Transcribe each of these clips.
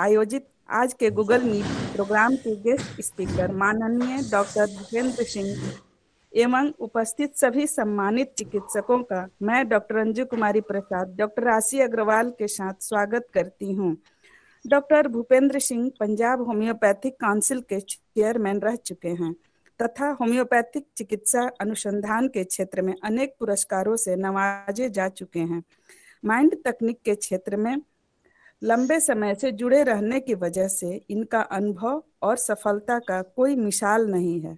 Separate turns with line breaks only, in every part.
आयोजित आज के गूगल मीट प्रोग्राम के गेस्ट स्पीकर माननीय डॉक्टर भूपेंद्र सिंह एवं उपस्थित सभी सम्मानित चिकित्सकों का मैं डॉक्टर अंजू कुमारी प्रसाद डॉक्टर राशि अग्रवाल के साथ स्वागत करती हूँ। Doctor Bhupendra Singh Punjab homeopathic council के चेयरमैन रह चुके हैं तथा होम्योपैथिक चिकित्सा अनुसंधान के क्षेत्र में अनेक पुरस्कारों से नवाजे जा चुके हैं। माइंड तकनीक के क्षेत्र में लंबे समय से जुड़े रहने की वजह से इनका अनुभव और सफलता का कोई मिसाल नहीं है।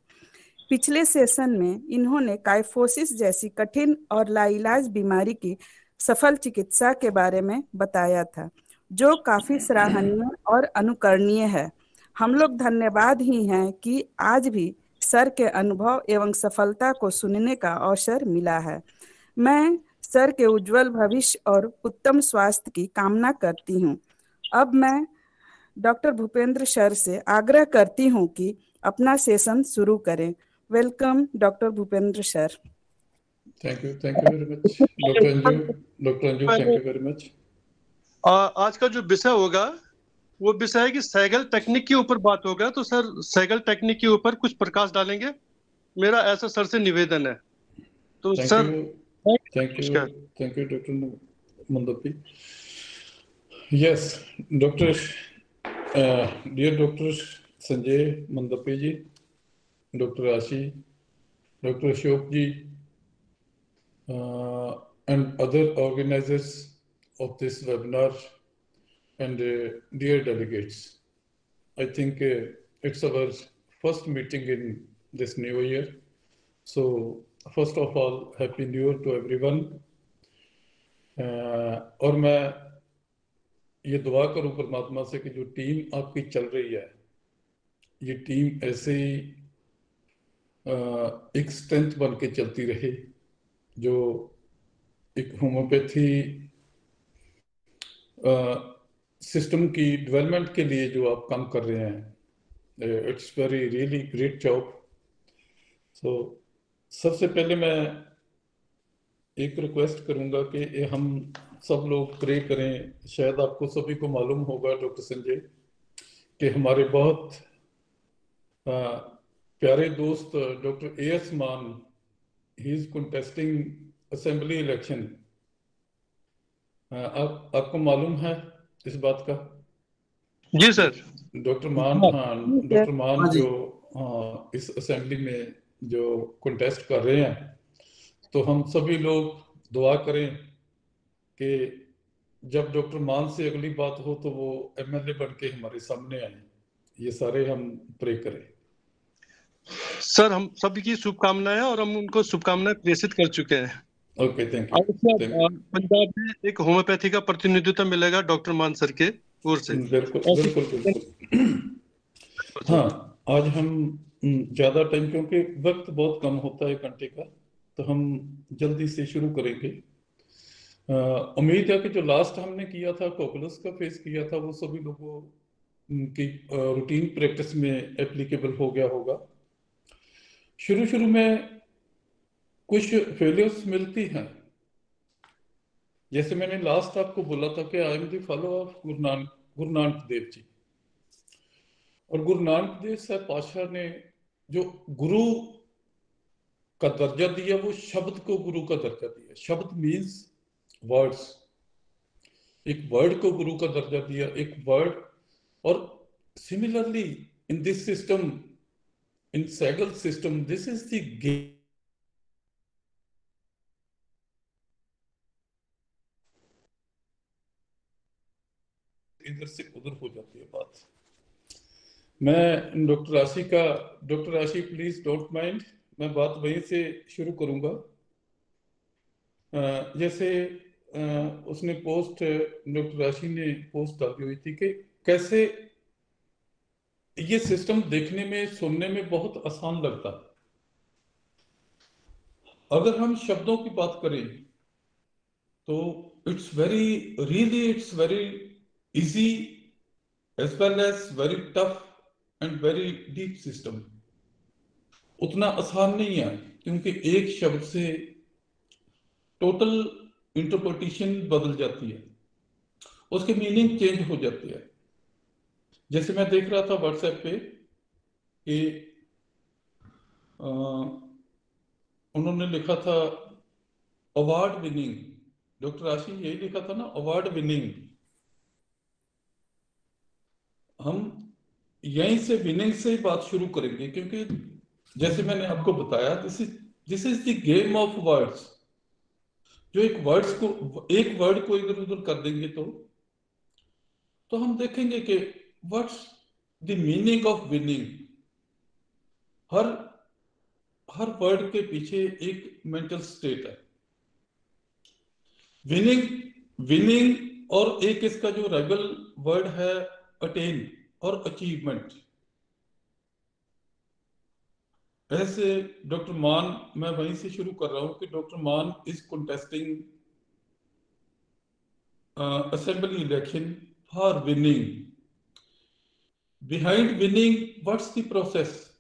पिछले सेशन में इन्होंने काइफोसिस जैसी कठिन और लाइलाज बीमारी की सफल चिकित्सा के बारे में बताया था, जो काफी सराहनीय और अनुकरणीय है। हम लोग धन्यवाद ही हैं कि आज भी सर के अनुभव एवं सफलता को सुनने का अवसर मिला है। मैं सर के उज्जवल भविष्य और उत्तम स्वास्थ्य की कामना करती हूँ। अब मैं डॉक्टर भूपेंद्र सर से आग्रह करती हूँ कि अपना सेशन शुरू करें। Welcome doctor Bhupendra sir.
Thank you very much doctor Anju thank you very much.
आज का जो विषय होगा वो विषय है कि सैगल टेक्निक के ऊपर बात होगा। तो सर सैगल टेक्निक के ऊपर कुछ प्रकाश डालेंगे, मेरा ऐसा सर से निवेदन है। तो sir
thank you doctor Mandpi. Yes doctor dear doctor Sanjay Mandpi ji, doctor Ashi, doctor Ashok ji, and other organizers of this webinar, and dear delegates. I think it's our first meeting in this new year. So first of all, Happy New Year to everyone. और मैं ये दुआ करूं परमात्मा से कि जो team आपकी चल रही है, ये टीम ऐसे ही एक स्ट्रेंथ बन के चलती रहे, जो एक होम्योपैथी सिस्टम की डेवलपमेंट के लिए जो आप काम कर रहे हैं, it's very really great job. So सबसे पहले मैं एक रिक्वेस्ट करूंगा कि हम सब लोग प्रे करें। शायद आपको सभी को मालूम होगा डॉक्टर संजय कि हमारे बहुत प्यारे दोस्त डॉक्टर एएस मान, he is contesting assembly election. आपको मालूम है इस बात का?
जी सर।
डॉक्टर मान, हाँ डॉक्टर मान जो इस असेंबली में जो कंटेस्ट कर रहे हैं, तो हम सभी लोग दुआ करें कि जब डॉक्टर मान से अगली बात हो तो वो एमएलए बन के हमारे सामने आए। ये सारे हम प्रे करें।
सर हम सभी की शुभकामनाएं और हम उनको शुभकामनाएं प्रेषित कर चुके हैं।
Okay thank you.
पंजाब में एक होम्योपैथी का प्रतिनिधित्व मिलेगा डॉक्टर मान सर के ओर से।
बिल्कुल। हाँ, आज हम ज्यादा टाइम, क्योंकि वक्त बहुत कम होता है घंटे का, तो हम जल्दी से शुरू करेंगे। उम्मीद है कि जो लास्ट हमने किया था, कॉकुलस का फेस किया था, वो सभी लोगों की रूटीन प्रैक्टिस में एप्लीकेबल हो गया होगा। शुरू में कुछ फेलियर्स मिलती हैं, जैसे मैंने लास्ट आपको बोला था कि I am the follow of Guru Nanak Dev ji. और गुरु नानक देव साहब पातशाह ने जो गुरु का दर्जा दिया, वो शब्द को गुरु का दर्जा दिया। शब्द मीन्स वर्ड्स, एक वर्ड को गुरु का दर्जा दिया, एक वर्ड। और similarly in this system, in सैगल system, this is the game. इधर से उधर हो जाती है बात। मैं डॉक्टर आशी प्लीज डोंट माइंड, मैं बात वहीं से शुरू करूंगा। जैसे उसने पोस्ट, डॉक्टर आशी ने पोस्ट डाली हुई थी कि कैसे ये सिस्टम देखने में, सुनने में बहुत आसान लगता है। अगर हम शब्दों की बात करें तो it's very easy as well as very tough and very deep system। उतना आसान नहीं है, क्योंकि एक शब्द से टोटल इंटरप्रिटेशन बदल जाती है, उसकी मीनिंग चेंज हो जाती है। जैसे मैं देख रहा था व्हाट्सएप पे कि उन्होंने लिखा था अवार्ड विनिंग, डॉक्टर आशी यही लिखा था ना, अवार्ड विनिंग। हम यहीं से विनिंग से ही बात शुरू करेंगे, क्योंकि जैसे मैंने आपको बताया, this is the game of words. जो एक वर्ड को इधर उधर कर देंगे तो हम देखेंगे कि what's the meaning of winning. Her her word के पीछे एक मेंटल स्टेट है। विनिंग और एक इसका जो राइवल वर्ड है अटेन और अचीवमेंट। ऐसे डॉक्टर मान, मैं वहीं से शुरू कर रहा हूं कि डॉक्टर मान is contesting assembly election for winning. Behind winning, what's the process?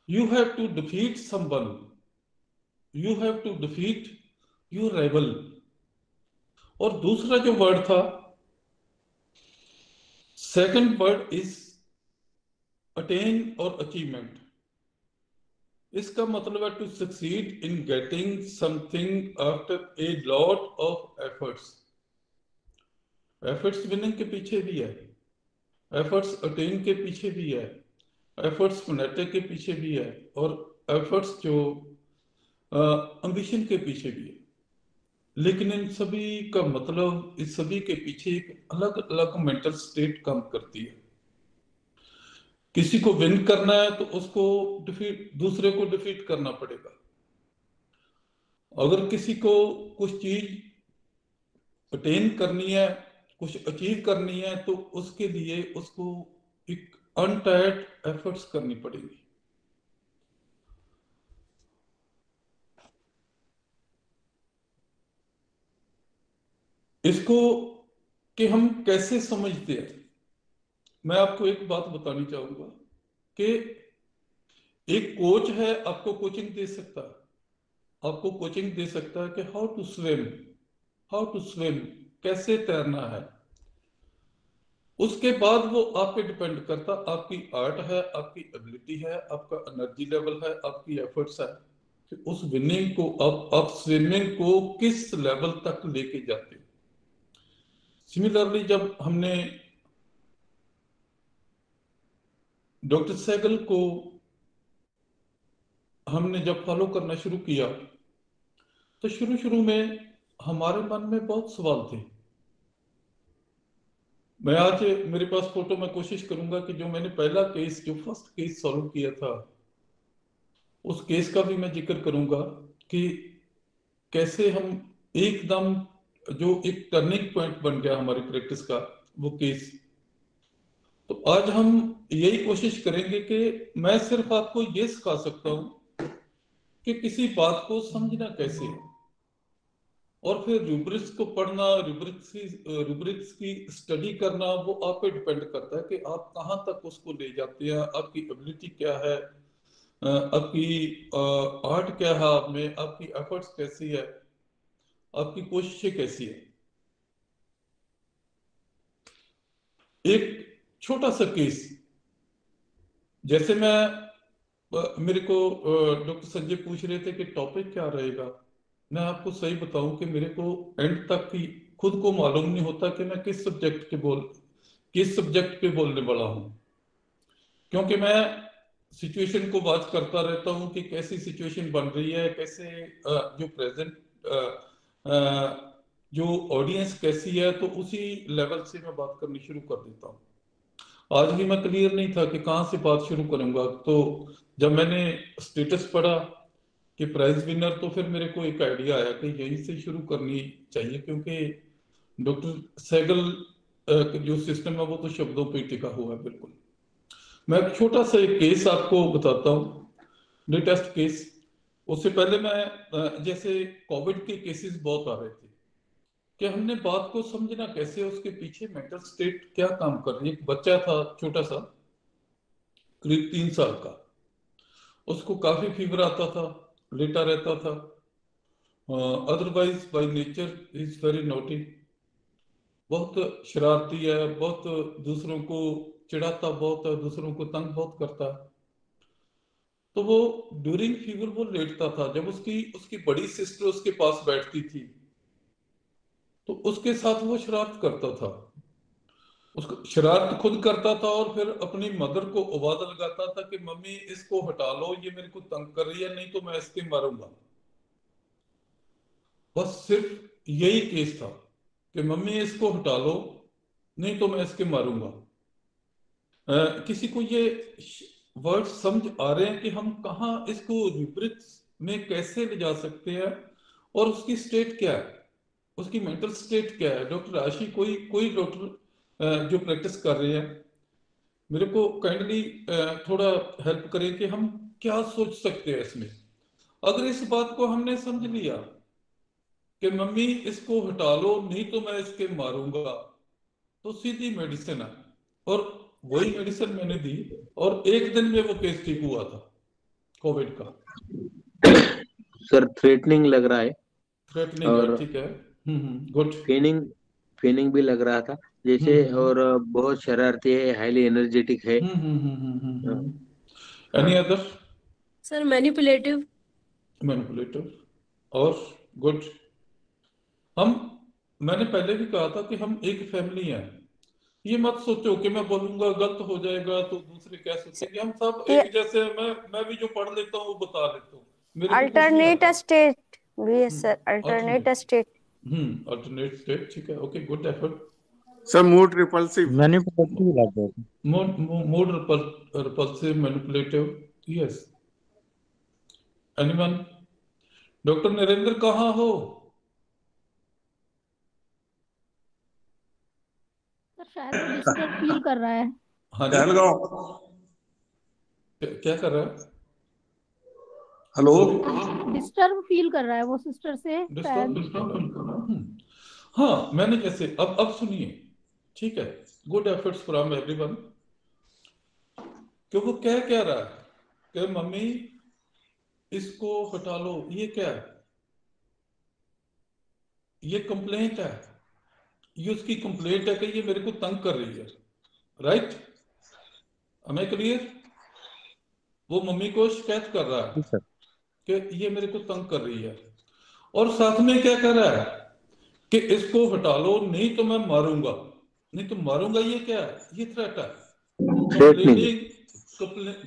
You have to defeat someone. You have to defeat your rival. और दूसरा जो वर्ड था, सेकंड वर्ड इज अटेन और अचीवमेंट। इसका मतलब है to succeed in getting something after a lot of efforts. Efforts winning के पीछे भी है, एफर्ट्स अटेन के पीछे भी है, एफर्ट्स फोनेटिक के पीछे भी है, और एफर्ट्स जो एम्बिशन के पीछे भी है। लेकिन इन सभी का मतलब, इस सभी के पीछे एक अलग अलग मेंटल स्टेट काम करती है। किसी को विन करना है तो उसको दूसरे को डिफीट करना पड़ेगा। अगर किसी को कुछ चीज अटेन करनी है, कुछ अचीव करनी है, तो उसके लिए उसको एक अनटायर्ड एफर्ट्स करनी पड़ेगी। इसको कि हम कैसे समझते हैं, मैं आपको एक बात बतानी चाहूंगा कि एक कोच है, आपको कोचिंग दे सकता है, आपको कोचिंग दे सकता है कि हाउ टू स्विम, कैसे तैरना है। उसके बाद वो आप पे डिपेंड करता, आपकी आर्ट है, आपकी एबिलिटी है, आपका एनर्जी लेवल है, आपकी एफर्ट्स है कि उस विनिंग को आप स्विमिंग को किस लेवल तक लेके जाते हो। सिमिलरली जब हमने डॉक्टर सहगल को हमने जब फॉलो करना शुरू किया, तो शुरू में हमारे मन में बहुत सवाल थे। मैं आज मेरे पास फोटो में कोशिश करूंगा कि जो मैंने पहला केस, जो फर्स्ट केस सॉल्व किया था, उस केस का भी मैं जिक्र करूंगा कि कैसे हम एकदम, जो एक टर्निंग पॉइंट बन गया हमारी प्रैक्टिस का वो केस। तो आज हम यही कोशिश करेंगे कि मैं सिर्फ आपको ये सिखा सकता हूं कि किसी बात को समझना कैसे है, और फिर रूब्रिक्स को पढ़ना, रूब्रिक्स की स्टडी करना, वो आप पे डिपेंड करता है कि आप कहाँ तक उसको ले जाते हैं, आपकी एबिलिटी क्या है, आपकी आर्ट क्या है, आप में आपकी एफर्ट्स कैसी है, आपकी कोशिशें कैसी है। एक छोटा सा केस, जैसे मेरे को डॉक्टर संजय पूछ रहे थे कि टॉपिक क्या रहेगा। मैं आपको सही बताऊं कि मेरे को एंड तक की खुद को मालूम नहीं होता कि मैं किस सब्जेक्ट पे बोलने वाला हूं, क्योंकि मैं सिचुएशन को वॉच करता रहता हूं कि कैसी सिचुएशन बन रही है, कैसे जो प्रेजेंट जो ऑडियंस कैसी है, तो उसी लेवल से मैं बात करनी शुरू कर देता हूं। आज भी मैं क्लियर नहीं था कि कहाँ से बात शुरू करूंगा, तो जब मैंने स्टेटस पढ़ा कि प्राइज विनर, तो फिर मेरे को एक आइडिया आया कि यहीं से शुरू करनी चाहिए, क्योंकि डॉक्टर सहगल जो सिस्टम है वो तो शब्दों पे टिका हुआ है बिल्कुल। मैं एक छोटा सा एक केस आपको बताता हूँ, लेटेस्ट केस। उससे पहले मैं जैसे कोविड के केसेस बहुत आ रहे थे कि हमने बात को समझना कैसे, उसके पीछे मेंटल स्टेट क्या काम कर रही है। एक बच्चा था छोटा सा, करीब 3 साल का, उसको काफी फीवर आता था, लेटा रहता था, otherwise by nature is very naughty, बहुत शरारती है, बहुत दूसरों को चिढ़ाता बहुत है, दूसरों को तंग बहुत करता है। तो वो ड्यूरिंग फीवर वो लेटता था। जब उसकी उसकी बड़ी सिस्टर उसके पास बैठती थी तो उसके साथ वो शरारत करता था। उसको शरारत खुद करता था और फिर अपनी मदर को आवाज लगाता था कि मम्मी इसको हटा लो, ये मेरे को तंग कर रही है, नहीं तो मैं इसके मारूंगा। बस सिर्फ यही केस था कि मम्मी इसको हटा लो, नहीं तो मैं इसके मारूंगा। किसी को ये वर्ड समझ आ रहे हैं कि हम कहाँ इसको विपरीत में कैसे ले जा सकते हैं और उसकी स्टेट क्या है, उसकी मेंटल स्टेट क्या है? डॉक्टर आशी, कोई कोई डॉक्टर जो प्रैक्टिस कर रहे हैं, मेरे को काइंडली थोड़ा हेल्प करें कि हम क्या सोच सकते हैं इसमें। अगर इस बात को हमने समझ लिया कि मम्मी इसको हटा लो, नहीं तो मैं इसके मारूंगा, तो सीधी मेडिसिन है। और वही मेडिसिन मैंने दी और एक दिन में वो केस ठीक हुआ था कोविड का।
सर थ्रेटनिंग लग रहा है
थ्रेटनिंग है,
और
ठीक है। गुड।
फेनिंग फेनिंग भी लग रहा था जैसे, और बहुत शरारती है, हाईली एनर्जेटिक है।
Any other?
Sir manipulative.
Manipulative और गुड। मैंने पहले भी कहा था कि हम एक फैमिली हैं। ये मत सोचो कि मैं बोलूंगा गलत हो जाएगा तो दूसरे क्या सोचेंगे। हम सब एक जैसे हैं। मैं भी जो पढ़ लेता हूँ वो बता लेता हूँ।
अल्टरनेट स्टेट भी है sir, alternate state.
Alternate state, ठीक है, okay, good effort
sir. Mood repulsive,
manipulative लगता है।
Mood repulsive, manipulative, yes. Anyone? Doctor Narendra कहाँ हो?
शायद वो डिस्टर्ब फील कर रहा है।
हाँ जी, क्या कर रहा है?
हेलो,
डिस्टर्ब फील कर रहा है वो सिस्टर से शायद।
हाँ, मैंने जैसे अब सुनिए, ठीक है, गुड एफर्ट्स फ्रॉम एवरीवन। कि वो क्या रहा है कि मम्मी इसको हटा लो, ये क्या है? ये कंप्लेंट है, ये उसकी कंप्लेंट है कि ये मेरे को तंग कर रही है, राइट? हमें क्लियर? वो मम्मी को शिकायत कर रहा है कि ये मेरे को तंग कर रही है, और साथ में क्या कर रहा है कि इसको हटा लो, नहीं तो मैं मारूंगा। नहीं तो मारूंगा, ये क्या है? ये थ्रेट है।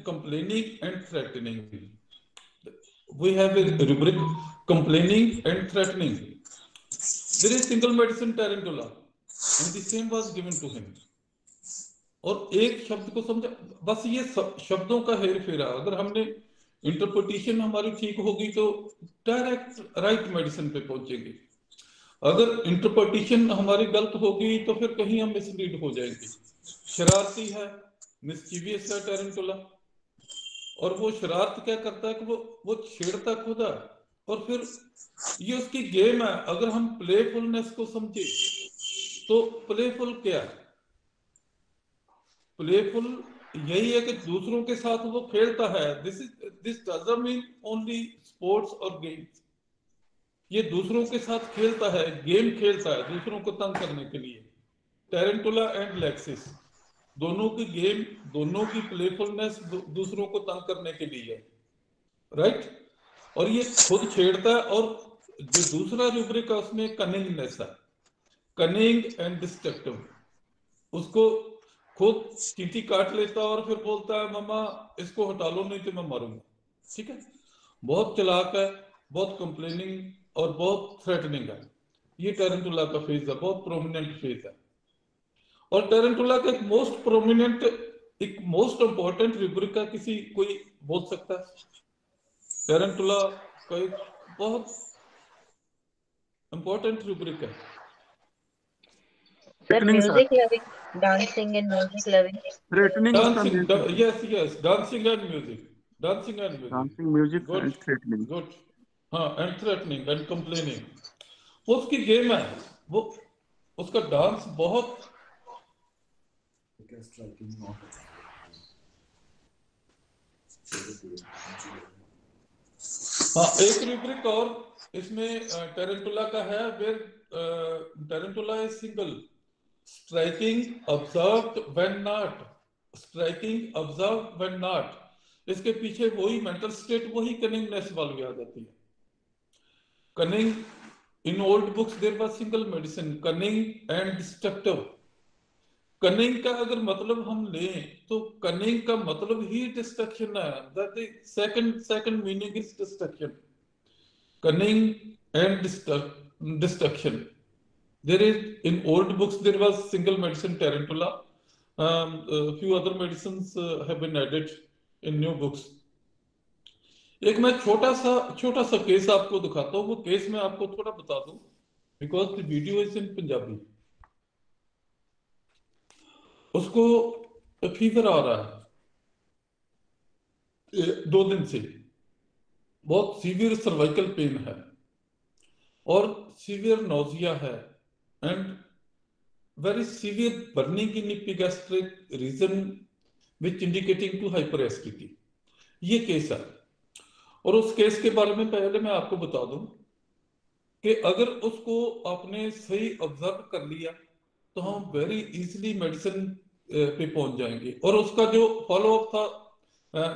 Complaining and threatening. We have a rubric: complaining and threatening. There is single medicine tarantula, and the same was given to him. और एक शब्द को समझा, बस ये शब्दों का हेर फेरा। अगर हमने इंटरप्रिटेशन हमारी ठीक होगी तो डायरेक्ट राइट मेडिसिन पे पहुंचेंगे। अगर इंटरप्रिटेशन हमारी गलत होगी तो फिर कहीं हम मिसलीड हो जाएंगे। शरारती है, मिस्चीवियस है टैरेंटुला, और वो शरारत क्या करता है कि वो छेड़ता खुद है, और फिर ये उसकी गेम है। अगर हम प्लेफुलनेस को समझे तो प्लेफुल क्या है? प्लेफुल यही है कि दूसरों के साथ वो खेलता है। This doesn't mean only sports और गेम्स। ये दूसरों के साथ खेलता है, गेम खेलता है दूसरों को तंग करने के लिए। टैरेंटुला एंड लेक्सिस दोनों की गेम, दोनों की प्लेफुलनेस दूसरों को तंग करने के लिए है, राइट? और ये खुद छेड़ता है। और जो दूसरा रूब्रिक है उसमें कनिंगनेस है, कनिंग एंड डिस्ट्रक्टिव। उसको खुद चींटी काट लेता है और फिर बोलता है मम्मा इसको हटा लो, नहीं तो मैं मारूंगा। ठीक है, बहुत चालाक है, बहुत कंप्लेनिंग और बहुत थ्रेटनिंग है। ये टैरेंटुला का फेज है, बहुत प्रोमिनेंट फेज है। और टैरेंटुला का एक मोस्ट प्रोमिनेंट, एक मोस्ट इंपॉर्टेंट रूब्रिक का किसी कोई बोल सकता है? टैरेंटुला का एक बहुत इंपॉर्टेंट रूब्रिक है।
Sir, music loving, dancing and music loving.
threatening
Dancing, yes, dancing and music, dancing and music,
dancing, music
good,
and threatening.
good, हाँ, and threatening and complaining, वो उसकी गेम है। वो उसका डांस बहुत हाँ। एक रूब्रिक और इसमें टैरेंटुला का है, where tarantula is single, striking, observed when not, striking, observe when not, इसके पीछे वही मेंटल स्टेट, वही कनिंगनेस वाली आ जाती है। Cunning, in old books there was single medicine, cunning and destructive. Cunning का अगर मतलब हम लें तो कनिंग का मतलब ही डिस्ट्रक्शन है। That second meaning is destruction, cunning and destruction. There is, in old books there was single medicine tarantula. A few other medicines have been added in new books. एक मैं छोटा सा केस आपको दिखाता हूँ। वो केस मैं आपको थोड़ा बता दूं, because the video is in Punjabi. उसको फीवर आ रहा है 2 दिन से, बहुत सीवियर सर्वाइकल पेन है और सीवियर नोजिया है and very severe burning in epigastric region which indicating to hyperacidity। ये केस है। और उस केस के बारे में पहले मैं आपको बता दूं कि अगर उसको आपने सही ऑब्जर्व कर लिया तो हम वेरी इजीली मेडिसिन पे पहुंच जाएंगे। और उसका जो फॉलो अप था,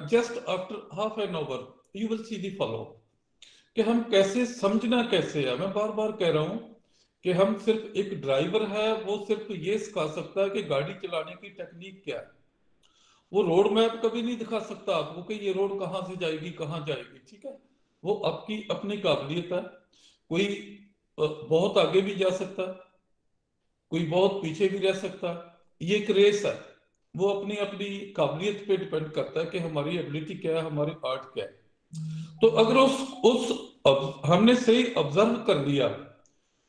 just after half an hour you will see the follow up, कि हम कैसे समझना कैसे है। मैं बार बार कह रहा हूं कि हम सिर्फ, एक ड्राइवर है वो सिर्फ ये सिखा सकता है कि गाड़ी चलाने की टेक्निक क्या है। वो रोड मैप कभी नहीं दिखा सकता आपको कि ये रोड कहाँ से जाएगी कहाँ जाएगी, ठीक है। वो आपकी अपनी काबिलियत है। कोई बहुत आगे भी जा सकता है, कोई बहुत पीछे भी रह सकता है। ये एक रेस है, वो अपनी अपनी काबिलियत पे डिपेंड करता है कि हमारी एबिलिटी क्या है, हमारी आर्ट क्या है। तो अगर हमने सही ऑब्जर्व कर लिया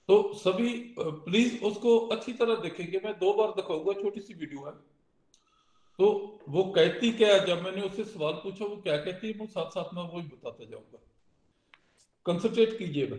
तो सभी प्लीज उसको अच्छी तरह देखेंगे। मैं 2 बार दिखाऊंगा, छोटी सी वीडियो है। तो वो कहती क्या है, जब मैंने उससे सवाल पूछा वो क्या कहती है, मैं साथ साथ में वो ही बताता जाऊंगा। कंसंट्रेट कीजिएगा।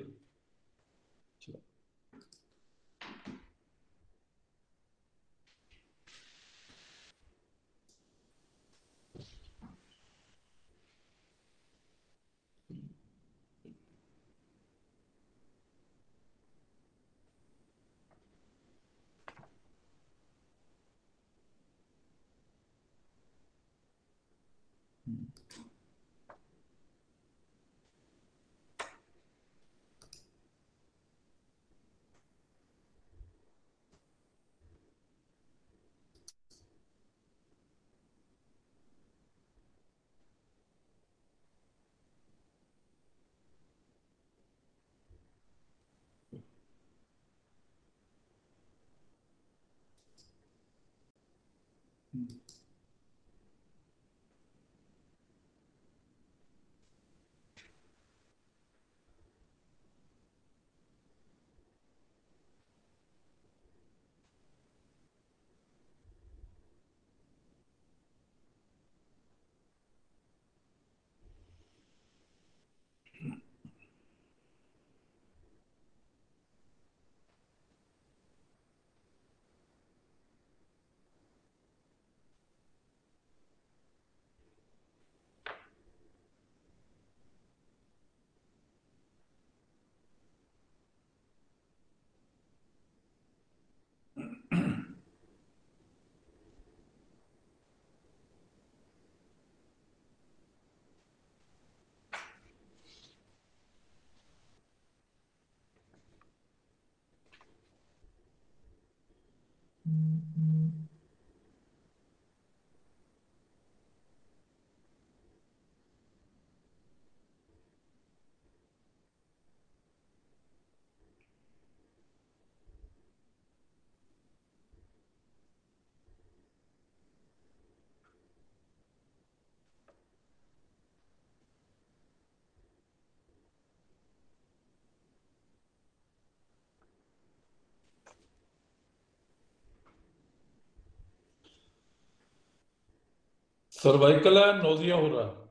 सर्वाइकल है, नोजिया हो रहा है।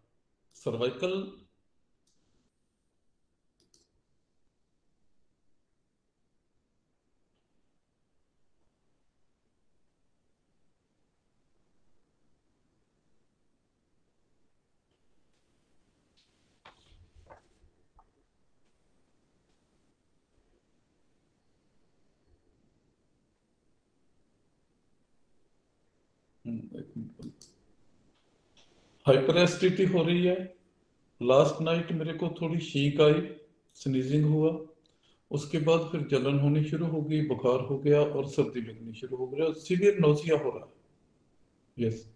सर्वाइकल एक मिनट। हाइपर एसिडिटी हो रही है। लास्ट नाइट मेरे को थोड़ी छींक आई, स्नीजिंग हुआ, उसके बाद फिर जलन होनी शुरू हो गई, बुखार हो गया और सर्दी लगनी शुरू हो गया, सीवियर नोजिया हो रहा है। यस।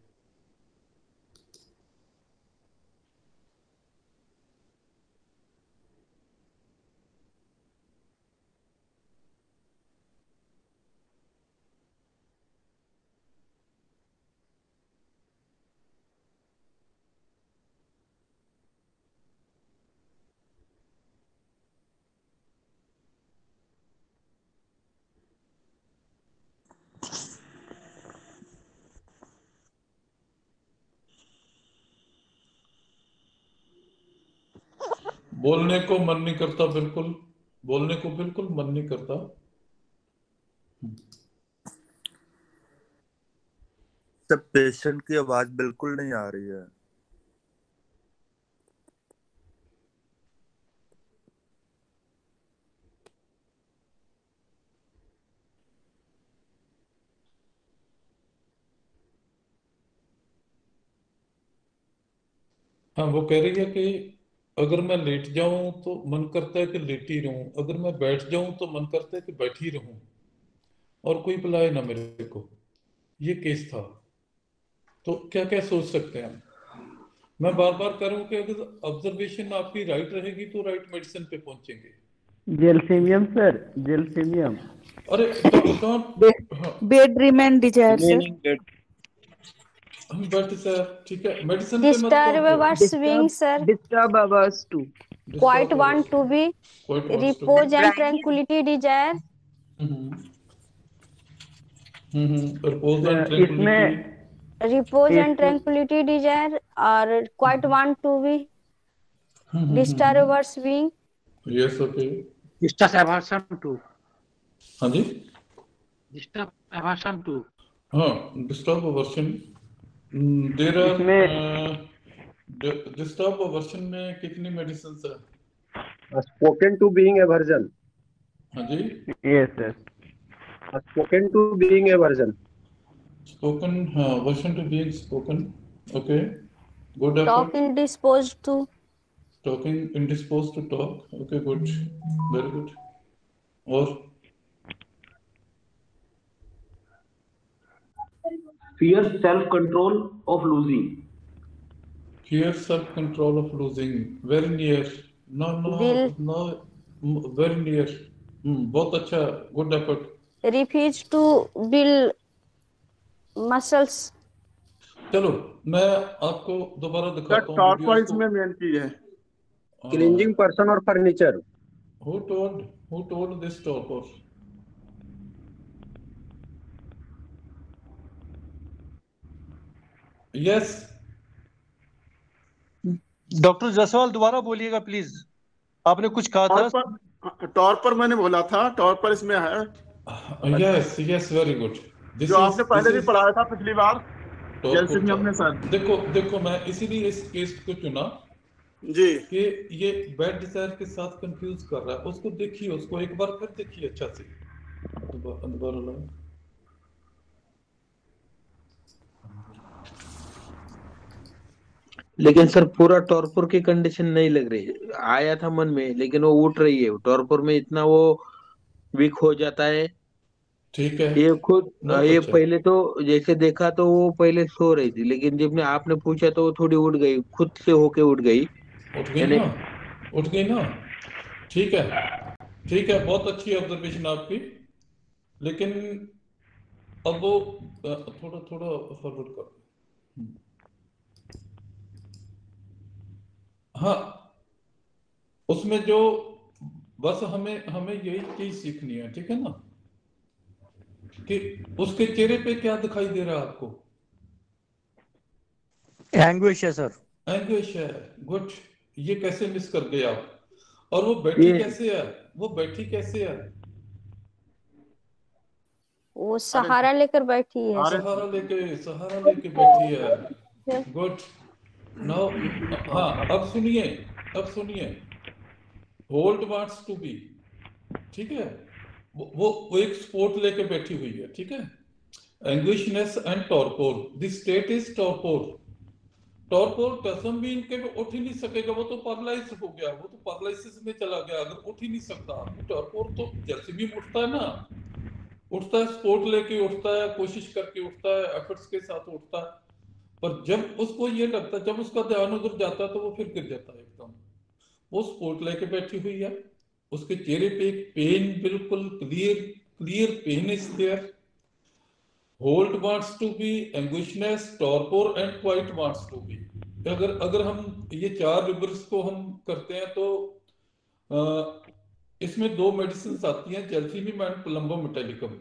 बोलने को मन नहीं करता, बिल्कुल बोलने को बिल्कुल मन नहीं करता।
सब पेशेंट की आवाज बिल्कुल नहीं आ रही है।
हाँ, वो कह रही है कि अगर मैं लेट जाऊं तो मन करता है कि लेटी रहूं, अगर मैं बैठ जाऊं तो मन करता है कि बैठी रहूं और कोई बुलाए ना मेरे को। ये केस था। तो क्या क्या सोच सकते हैं हम? मैं बार बार कह रहा हूं कि अगर ऑब्जर्वेशन आपकी राइट रहेगी तो राइट मेडिसिन पे पहुंचेंगे।
Gelsemium sir, gelsemium.
अरे
bed remain desire sir.
But sir ठीक है, मेडिसिन पे मत
Disturbance swing, sir.
Disturbance too.
Quite want to be. Repose and tranquility desire.
Repose and tranquility.
Repose and tranquility desire or quite want to be. Disturbance swing.
Yes, okay.
Disturb aversion too.
हाँ जी।
Disturb aversion too.
हाँ, disturb aversion. There are disturb aversion में कितनी medicine है?
Spoken to being aversion.
हाँ जी।
Yes sir.
Spoken to being aversion.
Spoken, हाँ, aversion to being spoken. Okay, good.
Talk indisposed to.
Talking indisposed to talk. Okay, good, very good. और
fear self control of losing.
Fear self control of losing. Very near. No, very near. बहुत अच्छा, good effort.
Refuse to build muscles.
चलो मैं आपको दोबारा दिखाता हूँ।
टॉर्पॉइस में मेन चीज है
क्लींजिंग पर्सन और furniture.
Who told this torpor? Yes.
Doctor Jaswal दोबारा बोलिएगा प्लीज, आपने कुछ कहा था।
टॉर्पर मैंने बोला था, टॉर्पर इसमें है।
Yes, very good.
जो आपने पहले भी पढ़ाया था पिछली बार जेलसेमियम में सर।
देखो मैं इसीलिए इस केस को चुना
जी
कि ये बेड डिजायर के साथ कंफ्यूज कर रहा है। उसको देखिए, उसको एक बार फिर देखिए अच्छा से। दोबारा लाओ।
लेकिन सर पूरा टॉर्पर की कंडीशन नहीं लग रही। आया था मन में, लेकिन वो उठ रही है। टॉर्पर में इतना वो वीक हो जाता है।
ठीक है।
ये खुद ये पहले तो जैसे देखा तो वो पहले सो रही थी, लेकिन जब ने आपने पूछा तो वो थोड़ी उठ गई, खुद से होके उठ गई
ना। ठीक है, बहुत अच्छी ऑब्जर्वेशन आपकी। लेकिन अब वो थोड़ा फॉरवर्ड कर। हाँ, उसमें जो बस हमें यही चीज सीखनी है, ठीक है ना, कि उसके चेहरे पे क्या दिखाई दे रहा है आपको?
एंग्विश है सर।
एंग्विश है, गुड। ये कैसे मिस कर गए आप? और वो बैठी कैसे है?
वो सहारा लेकर बैठी है।
सहारा लेके बैठी है। गुड। नाउ हाँ, अब सुनिए। होल्ड वांट्स टू बी, ठीक है। वो एक स्पोर्ट लेके बैठी हुई है, ठीक है। anguishness and torpor. The state is torpor. Torpor doesn't mean कि वो उठ ही नहीं सकेगा, वो तो पैरालाइज हो गया, वो तो पैरालिसिस में चला गया, अगर उठ ही नहीं सकता। टॉर्पोर तो जैसे भी उठता है ना, उठता है, स्पोर्ट लेके उठता है, कोशिश करके उठता है, एफर्ट्स के साथ उठता है, पर जब उसको ये लगता है, जब उसका ध्यान उधर जाता है तो वो फिर गिर जाता है एकदम। वो स्पोर्ट लेके बैठी हुई है, उसके चेहरे पे एक पेन, बिल्कुल clear pen is there. Held wants to be, anguishness, torpor and quiet wants to be. अगर हम ये 4 रिवर्स को हम करते हैं तो इसमें 2 मेडिसिन आती हैं, जैल्सीमियम एंड प्लम्बम मेटालिकम।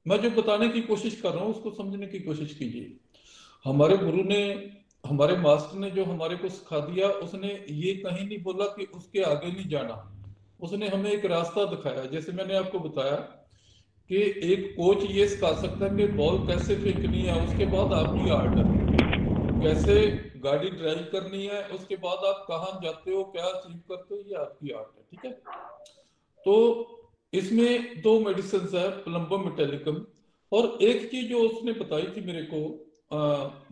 मैं जो बताने की कोशिश कर रहा हूँ उसको समझने की कोशिश कीजिए। हमारे गुरु ने, हमारे मास्टर ने जो हमारे को सिखा दिया, उसने ये कहीं नहीं बोला कि उसके आगे नहीं जाना, उसने हमें एक रास्ता दिखाया। जैसे मैंने आपको बताया कि एक कोच ये सिखा सकता है कि बॉल कैसे फेंकनी है, उसके बाद आपकी आर्ट है, कैसे गाड़ी ड्राइव करनी है, उसके बाद आप कहाँ जाते हो, क्या अचीव करते हो, ये आपकी आर्ट है। ठीक है, तो इसमें 2 मेडिसिन है, प्लम्बम मेटालिकम। और एक चीज जो उसने बताई थी मेरे को,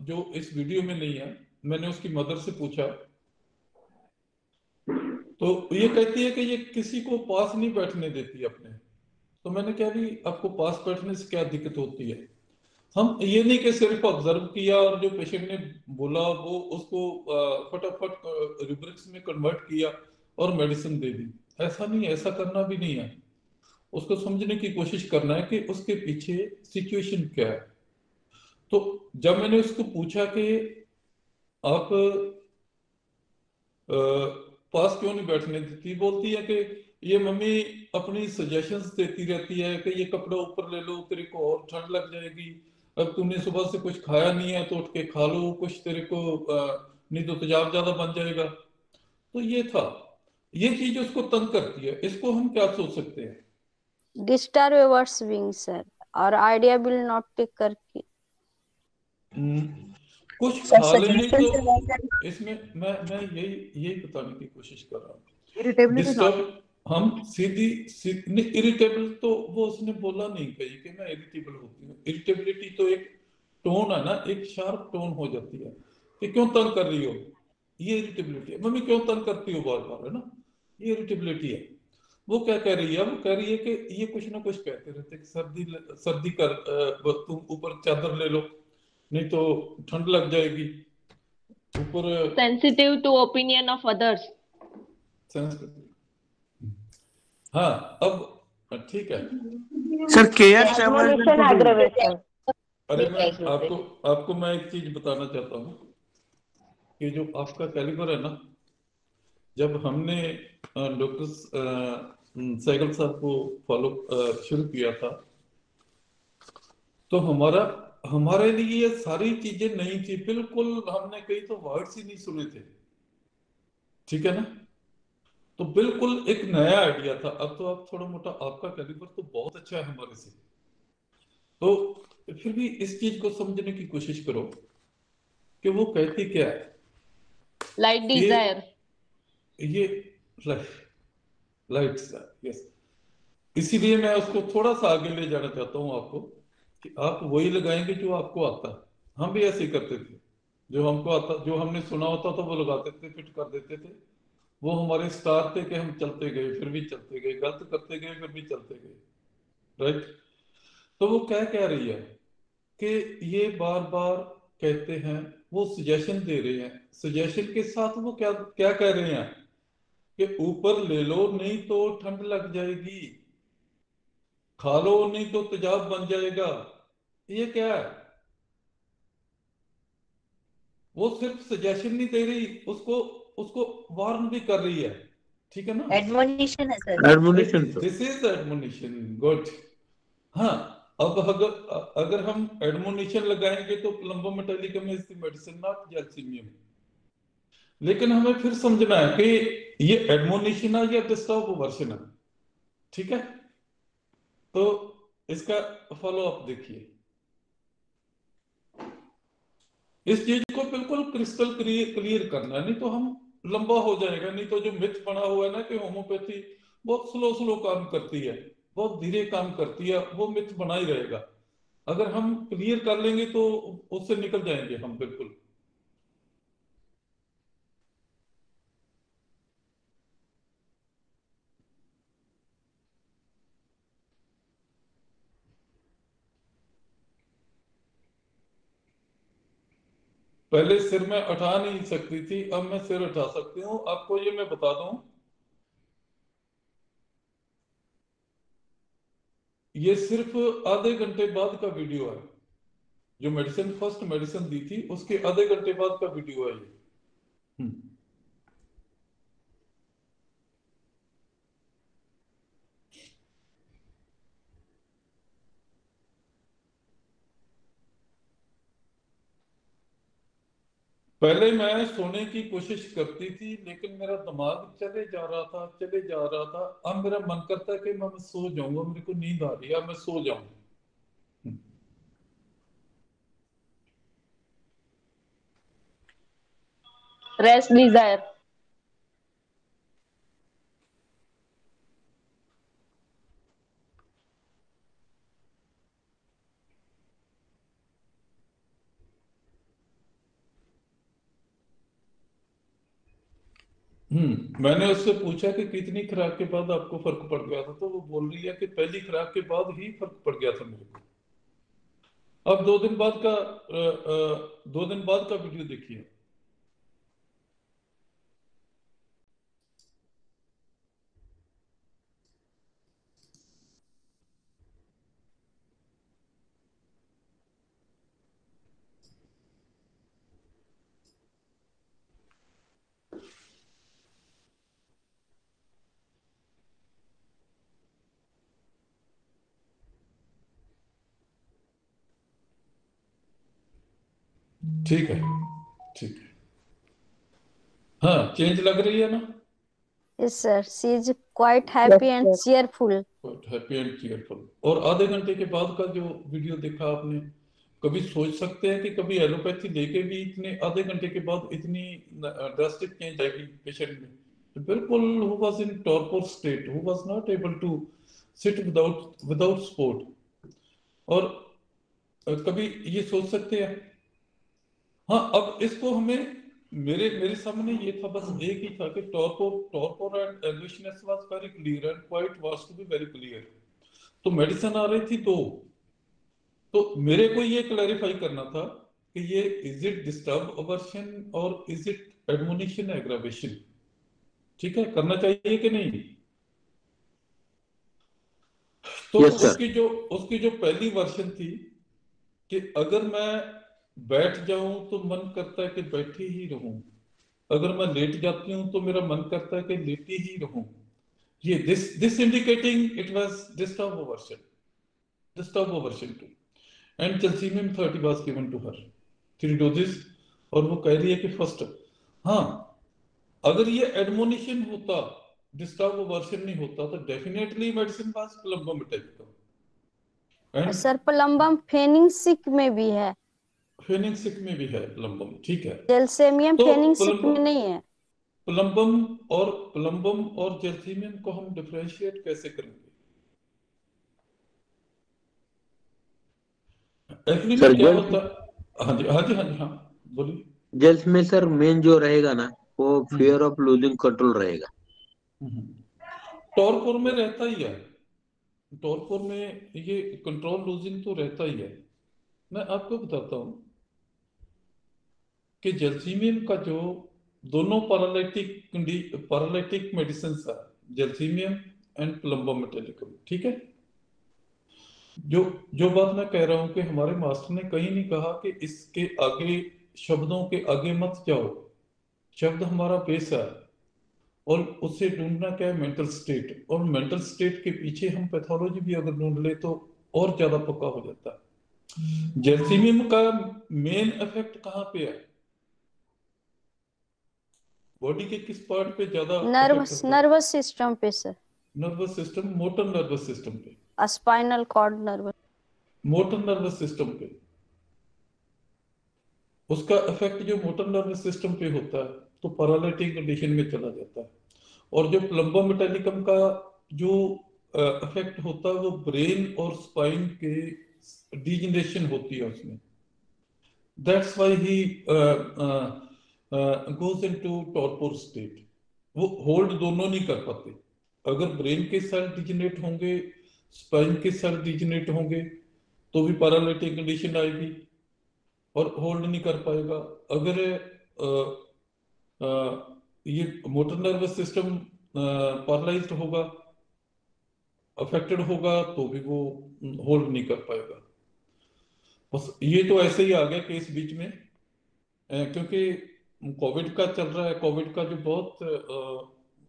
जो इस वीडियो में नहीं है, मैंने उसकी मदर से पूछा तो ये कहती है कि ये किसी को पास नहीं बैठने देती अपने। तो मैंने कहा भी आपको पास बैठने से क्या दिक्कत होती है? हम ये नहीं कि सिर्फ ऑब्जर्व किया और जो पेशेंट ने बोला वो उसको फटाफट रूब्रिक्स में कन्वर्ट किया और मेडिसिन दे दी, ऐसा नहीं है, ऐसा करना भी नहीं है। उसको समझने की कोशिश करना है कि उसके पीछे सिचुएशन क्या है। तो जब मैंने उसको पूछा कि आप पास क्यों नहीं बैठने देती, बोलती है कि ये मम्मी अपनी सजेशंस देती रहती है कि ये कपड़ा ऊपर ले लो, तेरे को और ठंड लग जाएगी, अब तूने सुबह से कुछ खाया नहीं है तो उठ के खा लो कुछ, तेरे को नहीं तो तेजाब ज्यादा बन जाएगा। तो ये था, ये चीज उसको तंग करती है। इसको हम क्या सोच सकते हैं?
डिस्टर्ब योर स्विंग सर, और आइडिया विल नॉट टेक करके
कुछ खा लेने तो इसमें मैं यही बताने की कोशिश कर रहा हूँ। डिस्टर्ब हम सीधी इरिटेबल, तो वो उसने बोला नहीं कही कि मैं इरिटेबल होती हूँ। इरिटेबिलिटी तो एक टोन है ना, एक शार्प टोन हो जाती है कि क्यों तंग कर रही हो, ये इरिटेबिलिटी है। मम्मी क्यों तंग करती हो बार बार, है ना, ये इरिटेबिलिटी है। वो क्या कह रही है? वो कह रही है कि ये कुछ ना कुछ कहते रहते कि सर्दी कर, तुम ऊपर चादर ले लो नहीं तो ठंड लग जाएगी, ऊपर
sensitive to opinion of others.
हाँ, अब ठीक है
सर, केयर
अरे मैं आपको मैं एक चीज बताना चाहता हूँ कि जो आपका कैलिबर है ना, जब हमने डॉक्टर सहगल साहब को फॉलो शुरू किया था तो हमारे लिए ये सारी चीजें नहीं थी बिल्कुल, हमने कई तो वर्ड्स ही नहीं सुने थे, ठीक है ना, तो बिल्कुल एक नया आइडिया था। अब तो आप थोड़ा मोटा, आपका कैलिबर तो बहुत अच्छा है हमारे से, तो फिर भी इस चीज को समझने की कोशिश करो कि वो कहती क्या है।
लाइट डिजायर,
ये लाइट, यस। इसीलिए मैं उसको थोड़ा सा आगे ले जाना चाहता हूँ आपको कि आप वही लगाएंगे जो आपको आता है। हम भी ऐसे ही करते थे, जो हमको आता, जो हमने सुना होता था वो लगाते थे, फिट कर देते थे। वो हमारे स्टार थे कि हम चलते गए, फिर भी चलते गए, गलत करते गए, फिर भी चलते गए, राइट। तो वो क्या कह रही है कि ये बार बार कहते हैं, वो सजेशन दे रहे हैं, सजेशन के साथ वो क्या क्या कह रहे हैं कि ऊपर ले लो नहीं तो ठंड लग जाएगी, खा लो नहीं तो तेजाब बन जाएगा। ये क्या है? वो सिर्फ सजेशन नहीं दे रही, उसको वार्न भी कर रही है, ठीक है ना।
एडमोनिशन है sir,
admonition,
this is admonition, good. हाँ, अब अगर हम एडमोनिशन लगाएंगे तो plumbum metallicum is the medicine, not gelsemium. लेकिन हमें फिर समझना है कि ये एडमोनिशन है या डिस्टर्ब वर्जन है, ठीक है। तो इसका फॉलो अप देखिए, इस चीज को बिल्कुल क्रिस्टल क्लियर करना है, नहीं तो हम लंबा हो जाएगा। नहीं तो जो मिथ बना हुआ है ना कि होम्योपैथी बहुत स्लो काम करती है, बहुत धीरे काम करती है, वो मिथ बना ही रहेगा। अगर हम क्लियर कर लेंगे तो उससे निकल जाएंगे हम बिल्कुल। पहले सिर में उठा नहीं सकती थी, अब मैं सिर उठा सकती हूँ। आपको ये मैं बता दूं, ये सिर्फ आधे घंटे बाद का वीडियो है। जो मेडिसिन फर्स्ट मेडिसिन दी थी उसके आधे घंटे बाद का वीडियो है ये। पहले मैं सोने की कोशिश करती थी, लेकिन मेरा दिमाग चले जा रहा था। अब मेरा मन करता है कि मैं सो जाऊंगा, मेरे को नींद आ रही है, मैं सो जाऊंगा।
Rest desire.
मैंने उससे पूछा कि कितनी खुराक के बाद आपको फर्क पड़ गया था, तो वो बोल रही है कि पहली खुराक के बाद ही फर्क पड़ गया था मेरे को। अब 2 दिन बाद का वीडियो देखिए। ठीक है, ठीक है। हाँ, चेंज लग रही है ना?
Yes, sir. She is quite happy and cheerful.
Quite happy and cheerful. और आधे घंटे के बाद का जो वीडियो देखा आपने, कभी सोच सकते हैं कि कभी एलोपैथी लेके भी इतने आधे घंटे के बाद इतनी ड्रास्टिक चेंज आएगी पेशेंट में? बिल्कुल, who was in torpor state, who was not able to sit without support. और कभी ये सोच सकते हैं? हाँ, अब इसको हमें मेरे सामने ये था, बस एक ही था कि torpor and anguishness was very clear and quite was to be very clear. तो मेडिसिन आ रही थी तो मेरे को ये क्लैरिफाई करना था कि ये इज इट डिस्टर्ब अवर्शन और इज इट एडमोनिशन एग्रावेशन? ठीक है, करना चाहिए कि नहीं? तो
yes,
उसकी जो पहली वर्जन थी कि अगर मैं बैठ जाऊं तो मन करता है कि बैठी ही रहूं, अगर मैं लेट जाती हूं तो मेरा मन करता है कि लेटी ही रहूं। ये this indicating it was disturb aversion 2 and gelsemium 30 was given to her 3 doses. और वो कह रही है कि फर्स्ट, हाँ, अगर ये एडमोनिशन होता, डिस्टर्ब अवर्शन नहीं होता, तो definitely medicine was plumbum and
sir plumbum फेनिंग में भी है,
फेनिंग में भी है प्लम्बम, ठीक है।
जेलसेमियम
तो
फेनिंग में नहीं है।
प्लम्बम और जेलसीमियम को हम डिफरेंशिएट कैसे करेंगे? एक्चुअली में क्या होता? हाँ, बोलिए।
जेल्स में सर मेन जो रहेगा ना, वो फियर ऑफ लूजिंग कंट्रोल रहेगा।
टॉर्पोर में रहता ही है, टॉर्पोर में ये कंट्रोल लूजिंग तो रहता ही है। मैं आपको बताता हूं कि जेलसीमियम का जो दोनों पैरालिटिक मेडिसिन है, जेलसीमियम एंड प्लम्बम मेटालिकम, ठीक है। जो बात मैं कह रहा हूं कि हमारे मास्टर ने कहीं नहीं कहा कि इसके आगे, शब्दों के आगे मत जाओ। शब्द हमारा बेस है और उससे ढूंढना क्या है? Mental state. और मेंटल स्टेट के पीछे हम पैथोलॉजी भी अगर ढूंढ ले तो और ज्यादा पक्का हो जाता है। जेलसीमियम का मेन इफेक्ट कहाँ पे है? बॉडी के किस पार्ट पे ज्यादा?
नर्वस सिस्टम पे sir.
Nervous system, motor nervous system पे,
spinal cord nervous, motor
nervous system पे। उसका इफेक्ट जो मोटर नर्वस सिस्टम पे होता है तो पैरालिटिक कंडीशन में चला जाता है। और जो प्लम्बम मेटालिकम का जो इफेक्ट होता है वो ब्रेन और स्पाइन के डिजनरेशन होती है उसमें। That's why he goes into torpor state. वो होल्ड दोनों नहीं कर पाते। अगर ब्रेन के सेल डिजनरेट होंगे, स्पाइन के सेल डिजनरेट होंगे, तो भी पैरालिटिक कंडीशन आएगी और होल्ड नहीं कर पाएगा। अगर ये मोटर नर्वस सिस्टम पैरालाइज्ड होगा, अफेक्टेड होगा, तो भी वो होल्ड नहीं कर पाएगा। बस ये तो ऐसे ही आ गया केस बीच में, क्योंकि कोविड का चल रहा है। कोविड का जो बहुत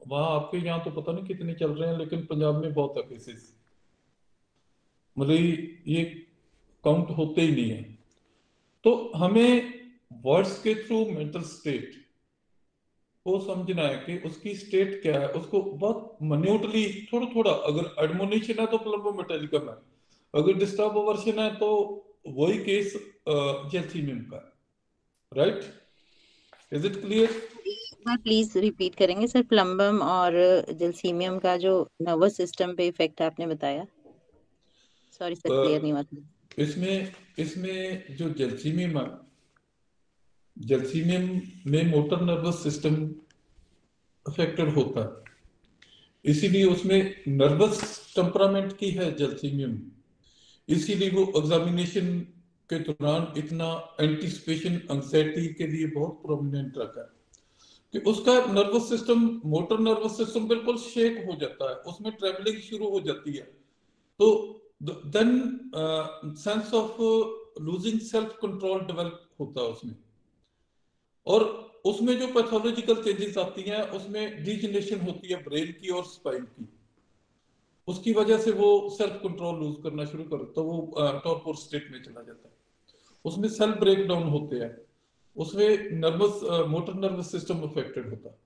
वहाँ आपके यहाँ तो पता नहीं कितने चल रहे हैं, लेकिन पंजाब में बहुत है केसेस। मतलब ये काउंट होते ही नहीं है। तो हमें वर्ड्स के थ्रू मेंटल स्टेट को समझना है कि उसकी स्टेट क्या है। उसको बहुत मिन्यूटली थोड़ा थोड़ा, अगर एडमोनिशन है तो प्लम्बो मेटालिकम है, अगर डिस्टर्ब ओवर्शन है तो वही केस जैल्सीमियम का, right? Is it clear?
Please repeat करेंगे सर, प्लम्बम और जैल्सीमियम का जो नर्वस सिस्टम पे इफेक्ट आपने बताया? सॉरी सर, क्लियर नहीं हुआ।
इसमें जो जैल्सीमियम है, जैल्सीमियम में मोटर नर्वस सिस्टम अफेक्टेड होता है, इसीलिए उसमें नर्वस टेम्परामेंट की है जैल्सीमियम। इसीलिए वो एग्जामिनेशन के दौरान इतना एंटीसिपेशन एंजाइटी के लिए बहुत प्रोमिनेंट रखा है कि उसका nervous system, motor nervous system बिल्कुल शेक हो जाता है, उसमें ट्रेवलिंग शुरू हो जाती है। तो then sense of losing self control develop होता है उसमें, और उसमें जो पैथोलॉजिकल चेंजेस आती हैं उसमें डिजनरेशन होती है ब्रेन की और स्पाइन की। उसकी वजह से वो सेल्फ कंट्रोल लूज करना शुरू कर, तो वो टॉर्पोर स्टेट में चला जाता है। उसमें सेल ब्रेक डाउन होते हैं, उसमें nervous motor nervous system affected होता है।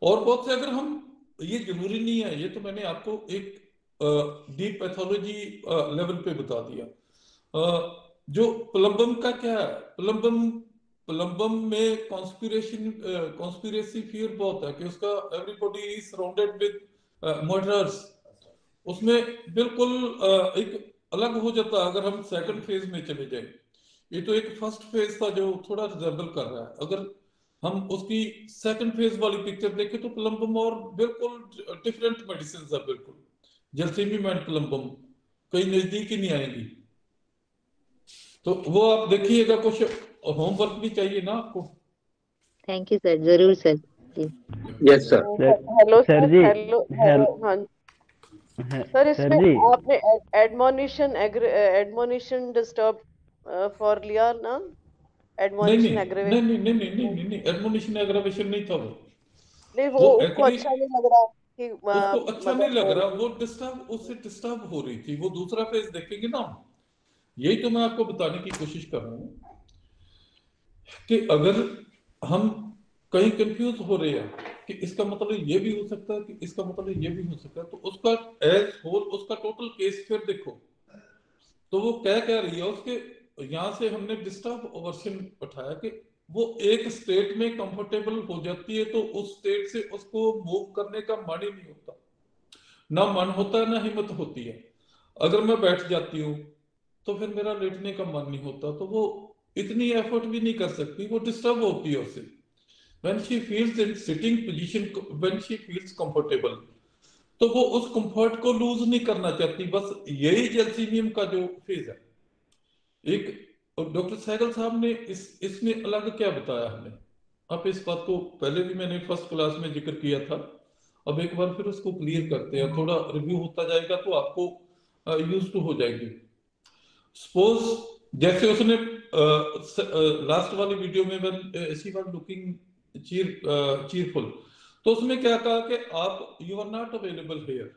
और बहुत से, अगर हम, ये जरूरी नहीं है, ये तो मैंने आपको एक डीप पैथोलॉजी लेवल पे बता दिया। जो प्लम्बम का क्या है, प्लम्बम में कॉन्स्पिरेसी फियर बहुत है कि उसका everybody is surrounded with murderers. उसमें बिल्कुल एक अलग हो जाता है अगर हम सेकंड फेज में चले जाए। ये तो एक फर्स्ट फेज था जो थोड़ा रिजेंबल कर रहा है। अगर हम उसकी सेकंड फेज वाली पिक्चर देखें तो प्लम्बम और बिल्कुल डिफरेंट मेडिसिन है, बिल्कुल जैल्सीमियम एंड प्लम्बम कहीं नजदीक ही नहीं आएंगी। तो वो आप देखिएगा, कुछ होमवर्क भी चाहिए ना आपको।
थैंक यू सर, जरूर sir.
Yes sir.
Hello
sir जी,
हेलो हाँ सर, इसमें आपने एडमोनिशन डिस्टर्ब फॉर लिया ना? एडमोनिशन एग्रेवेशन
नहीं, एडमोनिशन एग्रेवेशन नहीं था वो।
नहीं, वो उसको अच्छा नहीं लग रहा कि
उसको अच्छा नहीं लग रहा, वो उससे डिस्टर्ब हो रही थी। वो दूसरा फेज देखेंगे ना, यही तो मैं आपको बताने की कोशिश कर रहा हूँ कि अगर हम कहीं कंफ्यूज हो रहे हैं कि इसका मतलब ये भी हो सकता है, कि इसका मतलब ये भी हो सकता है, तो उसका एज होल, उसका टोटल केस फिर देखो तो वो क्या कह रही है। उसके यहाँ से हमने डिस्टर्ब ओवर्शन उठाया कि वो एक स्टेट में कंफर्टेबल हो जाती है, तो उस स्टेट से उसको मूव करने का मन ही नहीं होता, ना मन होता है ना हिम्मत होती है। अगर मैं बैठ जाती हूँ तो फिर मेरा लेटने का मन नहीं होता, तो वो इतनी एफर्ट भी नहीं कर सकती, वो डिस्टर्ब होती है उससे। When she feels in sitting position, when she feels comfortable, तो वो उस कंफर्ट को लूज नहीं करना चाहती। बस यही जैल्सीमियम का जो फेज है। एक डॉक्टर सहगल साहब ने इसमें अलग क्या बताया हमें, अब इस बात को पहले भी मैंने फर्स्ट क्लास में जिक्र किया था, अब एक बार फिर उसको क्लियर करते हैं, थोड़ा रिव्यू होता जाएगा तो आपको यूज टू हो जाएगी। सपोज जैसे उसने लास्ट वाली वीडियो में शी वाज लुकिंग चीयरफुल, तो उसमें क्या कहा कि आप you are not available here.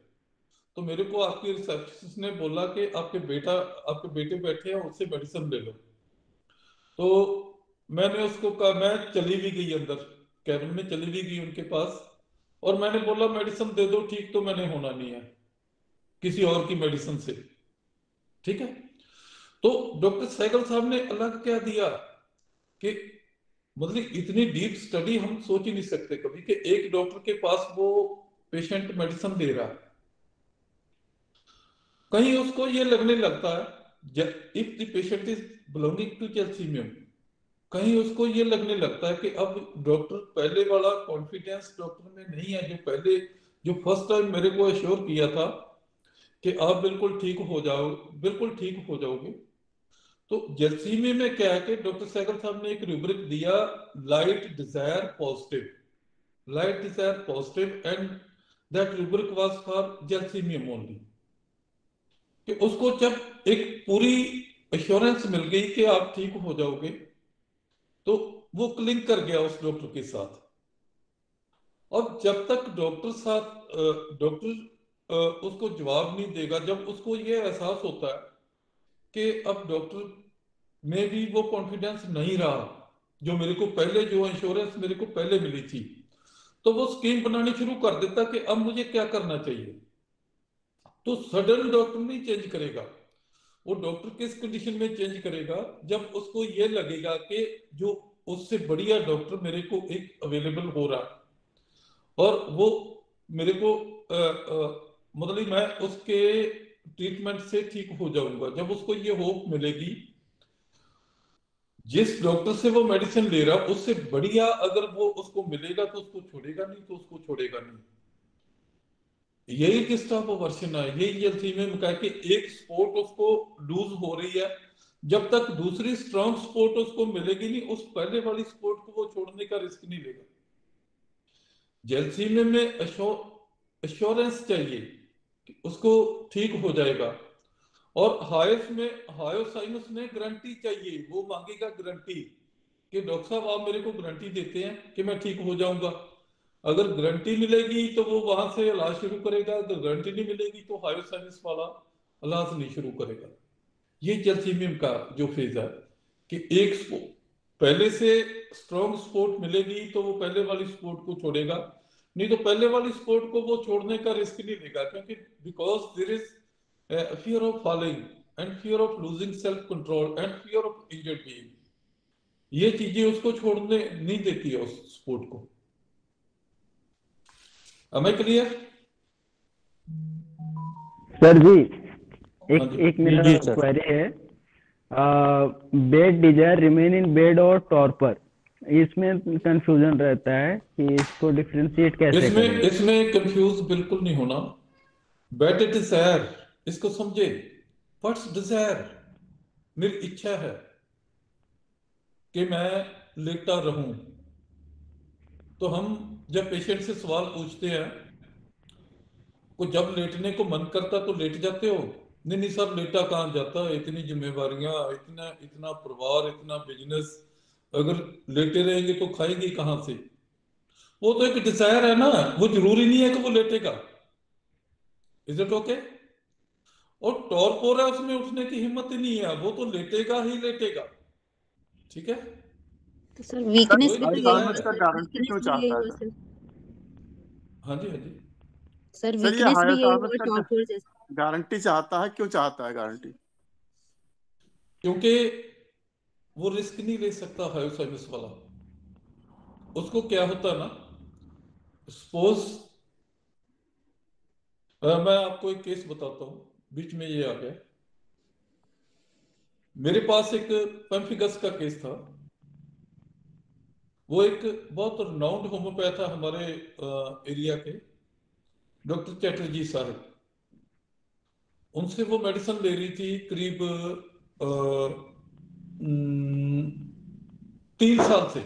तो मेरे को आपकी रिसेप्शनिस्ट ने बोला कि आपके बेटे बैठे हैं, उससे मेडिसिन ले लो। तो मैंने उसको कहा, मैं चली भी गई अंदर, कैबिन में चली भी गई उनके पास, और मैंने बोला मेडिसिन दे दो, ठीक तो मैंने होना नहीं है किसी और की मेडिसिन से, ठीक है। तो डॉक्टर सहगल साहब ने अलग क्या दिया कि मतलब इतनी डीप स्टडी हम सोच ही नहीं सकते कभी कि एक डॉक्टर के पास वो पेशेंट मेडिसिन दे रहा है, कहीं उसको ये लगने लगता है if the patient is belonging to gelsemium, कहीं उसको ये लगने लगता है कि अब डॉक्टर पहले वाला कॉन्फिडेंस डॉक्टर में नहीं है, जो फर्स्ट टाइम मेरे को एश्योर किया था कि आप बिल्कुल ठीक हो जाओगे। तो जैल्सीमियम में क्या है कि डॉक्टर सहगल साहब ने एक रूब्रिक दिया, light desire positive, and that rubric was for gelsemium only. कि उसको जब एक पूरी एश्योरेंस मिल गई कि आप ठीक हो जाओगे, तो वो क्लिंग कर गया उस डॉक्टर के साथ। और जब तक डॉक्टर उसको जवाब नहीं देगा, जब उसको ये एहसास होता है कि अब डॉक्टर में भी वो कॉन्फिडेंस नहीं रहा जो मेरे को पहले, जो इंश्योरेंस मेरे को पहले मिली थी, तो वो स्कीम बनानी शुरू कर देता कि अब मुझे क्या करना चाहिए। तो सडन डॉक्टर नहीं चेंज करेगा, वो डॉक्टर किस कंडीशन में चेंज करेगा, जब उसको ये लगेगा कि जो उससे बढ़िया डॉक्टर मेरे को एक अवेलेबल हो रहा और वो मेरे को मतलब मैं उसके ट्रीटमेंट से ठीक हो जाऊंगा। जब उसको ये होप मिलेगी, जिस डॉक्टर से वो मेडिसिन ले रहा उससे बढ़िया अगर वो उसको मिलेगा तो उसको छोड़ेगा नहीं। यही किस टाइप ऑफ वर्जन है, यही जैल्सीमियम का कि एक स्पोर्ट उसको लूज हो रही है, जब तक दूसरी स्ट्रॉन्ग स्पोर्ट उसको मिलेगी नहीं, उस पहले वाली स्पोर्ट को वो छोड़ने का रिस्क नहीं लेगा। जैल्सीमियम में एश्योरेंस चाहिए कि उसको ठीक हो जाएगा, और हायोसाइनस में गारंटी चाहिए, वो मांगेगा गारंटी कि डॉक्टर साहब आप मेरे को गारंटी देते हैं कि मैं ठीक हो जाऊंगा। अगर गारंटी मिलेगी तो वो वहां से इलाज शुरू करेगा, अगर गारंटी नहीं मिलेगी तो हायोसाइनस वाला इलाज नहीं शुरू करेगा। ये जैल्सीमियम का जो फेज है कि एक पहले से स्ट्रॉन्ग सपोर्ट मिलेगी तो वो पहले वाली सपोर्ट को छोड़ेगा, नहीं तो पहले वाली सपोर्ट को वो छोड़ने का रिस्क नहीं लेगा, क्योंकि because there is fear of falling and fear of losing self control and fear of injured being. ये चीजें उसको छोड़ने नहीं देती है उस सपोर्ट को। Am I clear?
Sir ji एक मेरा क्वेरी है, bad desire remain in bed और टॉर्पर, इसमें कंफ्यूजन रहता है कि इसको डिफरेंशिएट कैसे करें?
इसमें कंफ्यूज बिल्कुल नहीं होना। बेड डिजायर इसको समझे, व्हाट्स डिजायर? मेरी इच्छा है कि मैं लेटा रहूं। तो हम जब पेशेंट से सवाल पूछते हैं को जब लेटने को मन करता तो लेट जाते हो? नहीं सर, लेटा कहाँ जाता है, इतनी जिम्मेवारियां, इतना परिवार, इतना बिजनेस, अगर लेटे रहेंगे तो खाएंगे कहाँ से? वो तो एक डिजायर है ना, वो जरूरी नहीं है कि वो लेटेगा। Is it okay? और टॉर्पोर है, उसमें उठने की हिम्मत ही नहीं है, वो तो लेटेगा ही लेटेगा। ठीक है?
तो सर वीकनेस
गारंटी क्यों चाहता है?
हाँ जी
सर, वीकनेस भी यही होगा टॉर्पोर जैसा।
गारंटी चाहता है, क्यों चाहता है गारंटी?
क्योंकि वो रिस्क नहीं ले सकता हायोसाइनस वाला। उसको क्या होता है ना, सपोज मैं आपको एक केस बताता हूं, बीच में ये आ गया। मेरे पास एक पेम्फिगस का केस था। वो एक बहुत रिनाउंड होम्योपैथ था हमारे एरिया के, डॉक्टर चैटर्जी साहब। उनसे वो मेडिसिन ले रही थी करीब 3 साल से।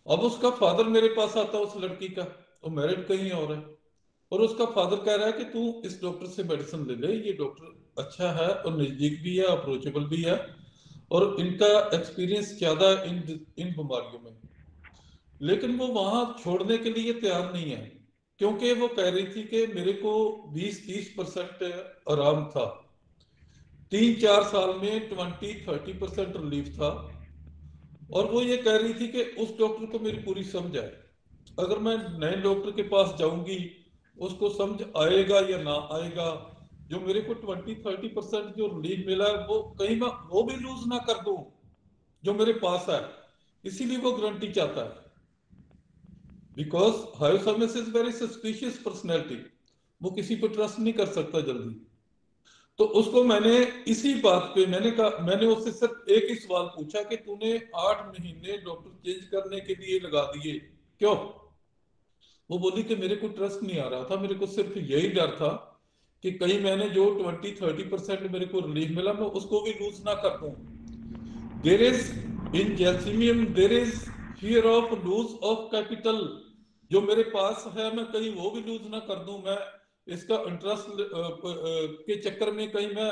अब उसका फादर मेरे पास आता है, उस लड़की का, वो मैरिड कहीं और है, और उसका फादर कह रहा है कि तू इस डॉक्टर से मेडिसिन ले ले, ये डॉक्टर अच्छा है और नजदीक भी है, अप्रोचेबल भी है, और इनका एक्सपीरियंस ज्यादा इन बीमारियों में। लेकिन वो वहां छोड़ने के लिए तैयार नहीं है, क्योंकि वो कह रही थी कि मेरे को 20-30% आराम था, 3-4 साल में 20-30% रिलीफ था, और वो ये कह रही थी कि उस डॉक्टर को मेरी पूरी समझ है, अगर मैं नए डॉक्टर के पास जाऊंगी उसको समझ आएगा या ना आएगा, जो मेरे को 20-30% जो रिलीफ मिला है वो कहीं मैं वो भी लूज ना कर दूं जो मेरे पास है। इसीलिए वो गारंटी चाहता है, because hyoscyamus is very suspicious personality. वो किसी पर ट्रस्ट नहीं कर सकता जल्दी। तो उसको मैंने इसी बात पे मैंने उससे सिर्फ एक ही सवाल पूछा कि तूने 8 महीने डॉक्टर चेंज करने के लिए लगा दिए, क्यों? वो बोली कि मेरे को ट्रस्ट नहीं आ रहा था, मेरे को सिर्फ यही डर था कि कहीं मैंने जो 20-30% मेरे को रिलीफ मिला मैं उसको भी लूज ना कर दूं। There is in gelsemium there is fear of lose of capital, जो मेरे पास है मैं कहीं वो भी लूज ना कर दूं, मैं इसका इंटरेस्ट के चक्कर में कहीं मैं